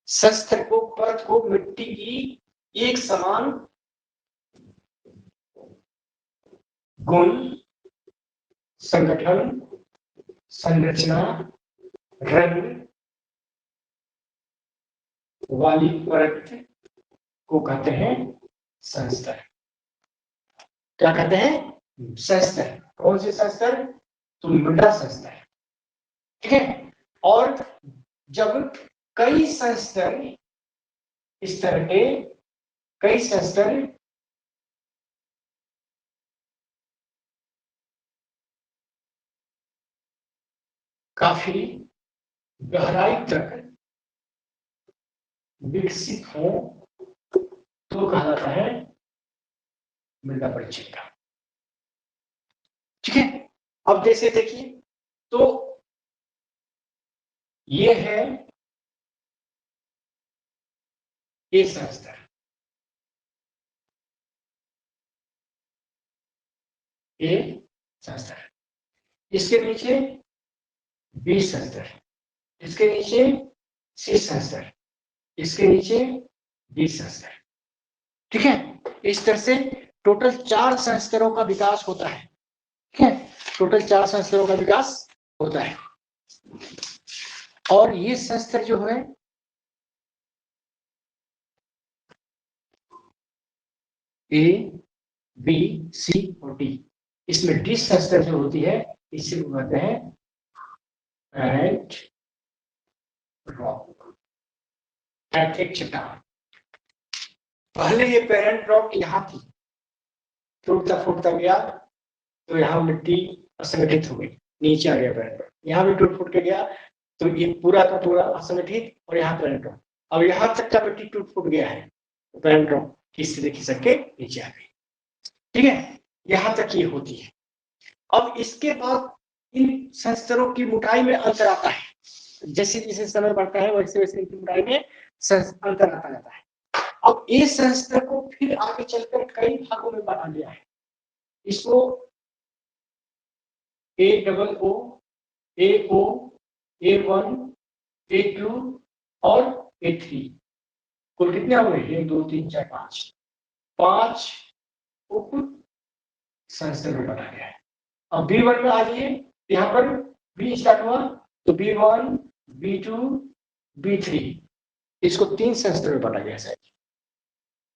संस्तर को, परत को मिट्टी की एक समान गुण, संगठन, संरचना, रंग वाली परत को कहते हैं संस्तर। क्या कहते हैं? संस्तर। कौन से संस्तर? तो मृदा संस्तर। ठीक है। और जब कई संस्तर इस तरह के कई संस्तर काफी गहराई तक विकसित हो तो कहा जाता है मृदा परिचर्या। ठीक है, अब जैसे देखिए तो ये है ए संस्तर, ए संस्तर, इसके नीचे बी संस्तर, इसके नीचे सी संस्तर, इसके नीचे डी संस्तर। ठीक है, इस तरह से टोटल 4 संस्तरों का विकास होता है। ठीक है, टोटल 4 संस्तरों का विकास होता है। और ये संस्तर जो है ए, बी, सी और डी, इसमें डी संस्तर जो होती है इसे कहते हैं पैरेंट रॉक, एक चट्टान। पहले ये पैरेंट रॉक यहाँ थी, टूटता फूटता गया तो यहाँ मिट्टी असंगठित हो गई, नीचे आ गया पैरेंट रॉक। यहाँ भी टूट फूट के गया तो ये पूरा का पूरा असंगठित और यहाँ पैरेंट रॉक। अब यहाँ तक का मिट्टी टूट फूट गया है तो पैरेंट रॉक की स्थिति खिसक के नीचे आ गई। ठीक है, यहाँ तक ये होती है। अब इसके बाद इन संस्तरों की मोटाई में अंतर आता है, जैसे जैसे समय बढ़ता है वैसे वैसे इनकी मोटाई में अंतर आता जाता है। अब इस संस्तर को फिर आगे चलकर कई भागों में बांटा गया है। इसको AOO, AO, A1, A2 और A3 कुल कितने हुए? 1 2 3 4 5 उप संस्तर में बांटा गया है। अब B1 में आ जाइए, यहाँ पर B स्टार्ट हुआ तो B1, B2, B3, इसको 3 संस्तर में बांटा गया है,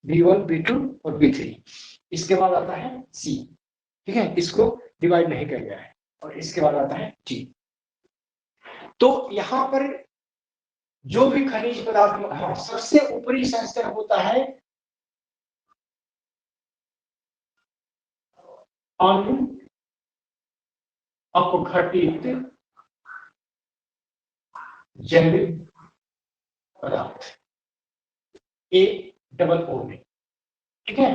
B1, B2 और B3। इसके बाद आता है C। ठीक है, इसको डिवाइड नहीं कर गया है। और इसके बाद आता है T। तो यहाँ पर जो भी खनिज पदार्थ, सबसे ऊपरी संस्तर होता है अपघटित जैविक पदार्थ, AOO में। ठीक है,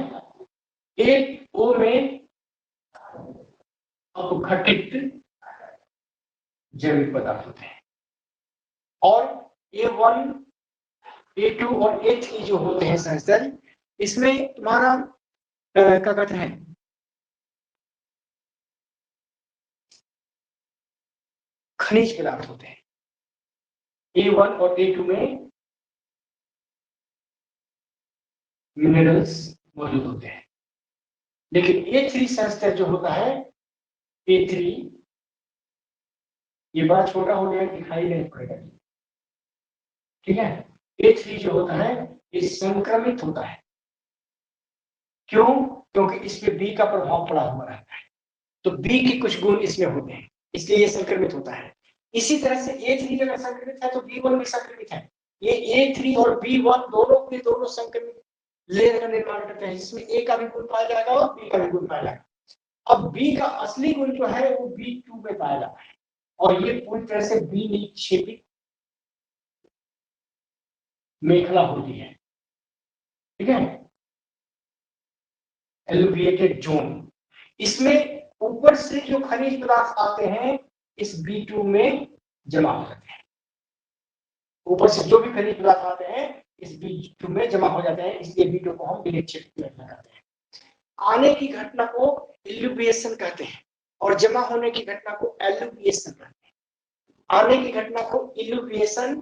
AO में अपघटित जैविक पदार्थ होते हैं। और A1, A2 और A3 जो होते हैं संस्तर, इसमें तुम्हारा क्या कहते हैं खनिज पदार्थ होते हैं। A1 और A2 में मिनरल्स मौजूद होते हैं। लेकिन A3 संस्तर जो होता है, A3, ये बड़ा छोटा हो गया, दिखाई नहीं पड़ेगा। ठीक है, A3 जो होता है ये संक्रमित होता है। क्यों? क्योंकि इस पे B का प्रभाव पड़ा हुआ रहता है, तो B के कुछ गुण इसमें होते हैं, इसलिए ये संक्रमित होता है। इसी तरह से A3 अगर संक्रमित है तो B1 भी संक्रमित है। ये A3 और B1 दोनों के दोनों संक्रमित लेयर का निर्माण करते हैं, जिसमें A का भी गुण पाया जाएगा और B का भी गुण पाया जाएगा। अब B का असली गुण जो है वो B2 में पाया जाता है, और ये पूरी तरह से B निक्षेपित मेखला होती है। ठीक है, एलुविएटेड जोन। इसमें ऊपर से जो खनिज पदार्थ आते हैं इस B2 में जमा हो जाते हैं। ऊपर से जो भी खनिज पदार्थ आते हैं इस B2 में जमा हो जाते हैं, इसलिए B2 को हम विनिक्षेपित मेखला कहते हैं। आने की घटना को इल्यूबिएशन कहते हैं और जमा होने की घटना को एलुविएशन कहते हैं। आने की घटना को इल्यूबिएशन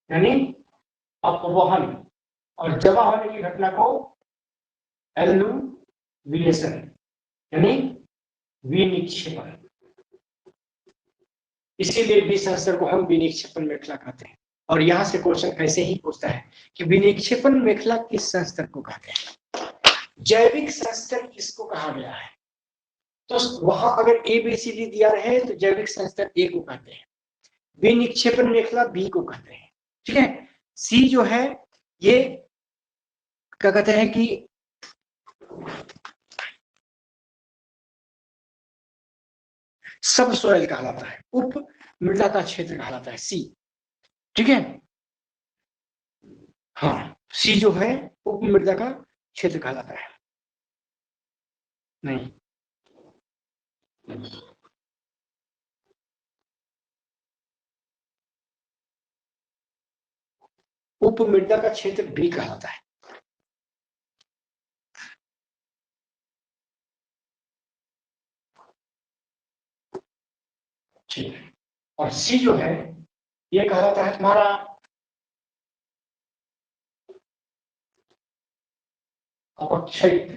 यानी अपवहन, और जमा होने की घटना को एलुविएशन यानी विनिक्षेपण। इसीलिए बी संस्तर को हम विनिक्षेपण मेखला कहते हैं। और यहाँ से क्वेश्चन ऐसे ही पूछता है कि विनिक्षेपण मेखला किस संस्तर को कहते हैं, जैविक संस्तर किसको कहा गया है। तो वहां अगर ABCD दिया रहे तो जैविक संस्तर A को कहते हैं, विनिक्षेपण मेखला B को कहते हैं। ठीक है, सी जो है ये क्या कहते हैं कि सब सॉइल कहलाता है, उप मृदा का क्षेत्र कहलाता है सी। ठीक है, हाँ सी जो है उप मृदा का क्षेत्र कहलाता है। नहीं, उप मृदा का क्षेत्र बी कहलाता है। ठीक है, और सी जो है ये कहलाता है तुम्हारा अपक्षयित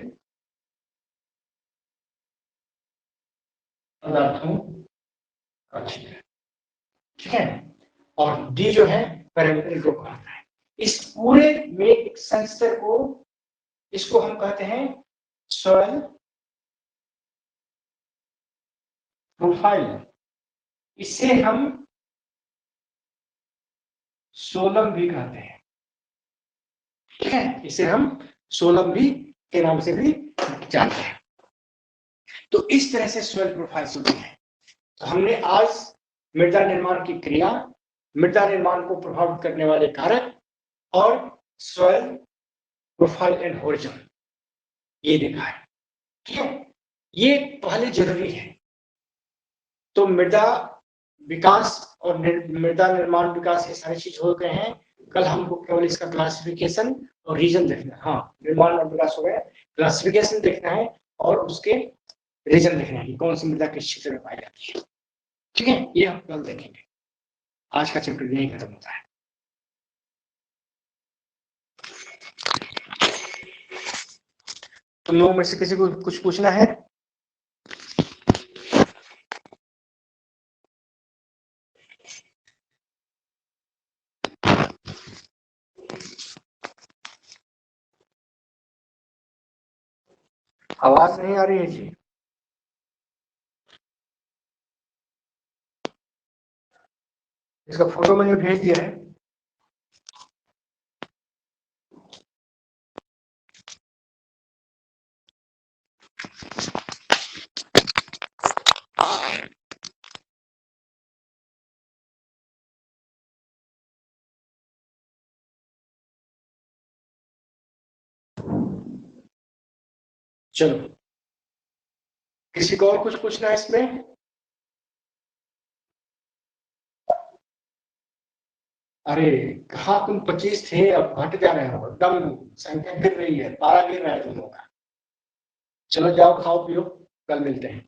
पदार्थों का क्षेत्र। ठीक है, और डी जो है पैरामीटर को कहलाता है। इस पूरे मेक सेंसर को, इसको हम कहते हैं सॉइल प्रोफाइल। इसे हम सोलम भी कहते हैं। ठीक है, इसे हम सोलम भी के नाम से भी जानते हैं। तो इस तरह से सॉइल प्रोफाइल होती है। तो हमने आज मृदा निर्माण की क्रिया, मृदा निर्माण को प्रभावित करने वाले कारक और सॉइल प्रोफाइल एंड होरिजन ये देखा है। ठीक है, ये पहले जरूरी है। तो मृदा विकास और मृदा निर्माण विकास ये सारी चीज हो गए हैं। कल हमको केवल इसका क्लासिफिकेशन और रीजन देखना है। हाँ, निर्माण और विकास हो गया, क्लासिफिकेशन देखना है और उसके रीजन देखना है कि कौन सी मृदा किस क्षेत्र में पाई जाती है। ठीक है, ये हम कल देखेंगे। आज का चैप्टर यही खत्म होता है। तुम लोगों में से किसी को कुछ पूछना है? आवाज नहीं आ रही है जी। इसका फोटो मैंने भेज दिया है। चलो, किसी को और कुछ पूछना है इसमें? अरे कहा तुम 25 थे, अब घट जा रहे हो, एकदम संख्या गिर रही है, पारा गिर रहा है तुम लोगों का। चलो जाओ, खाओ पियो, कल मिलते हैं।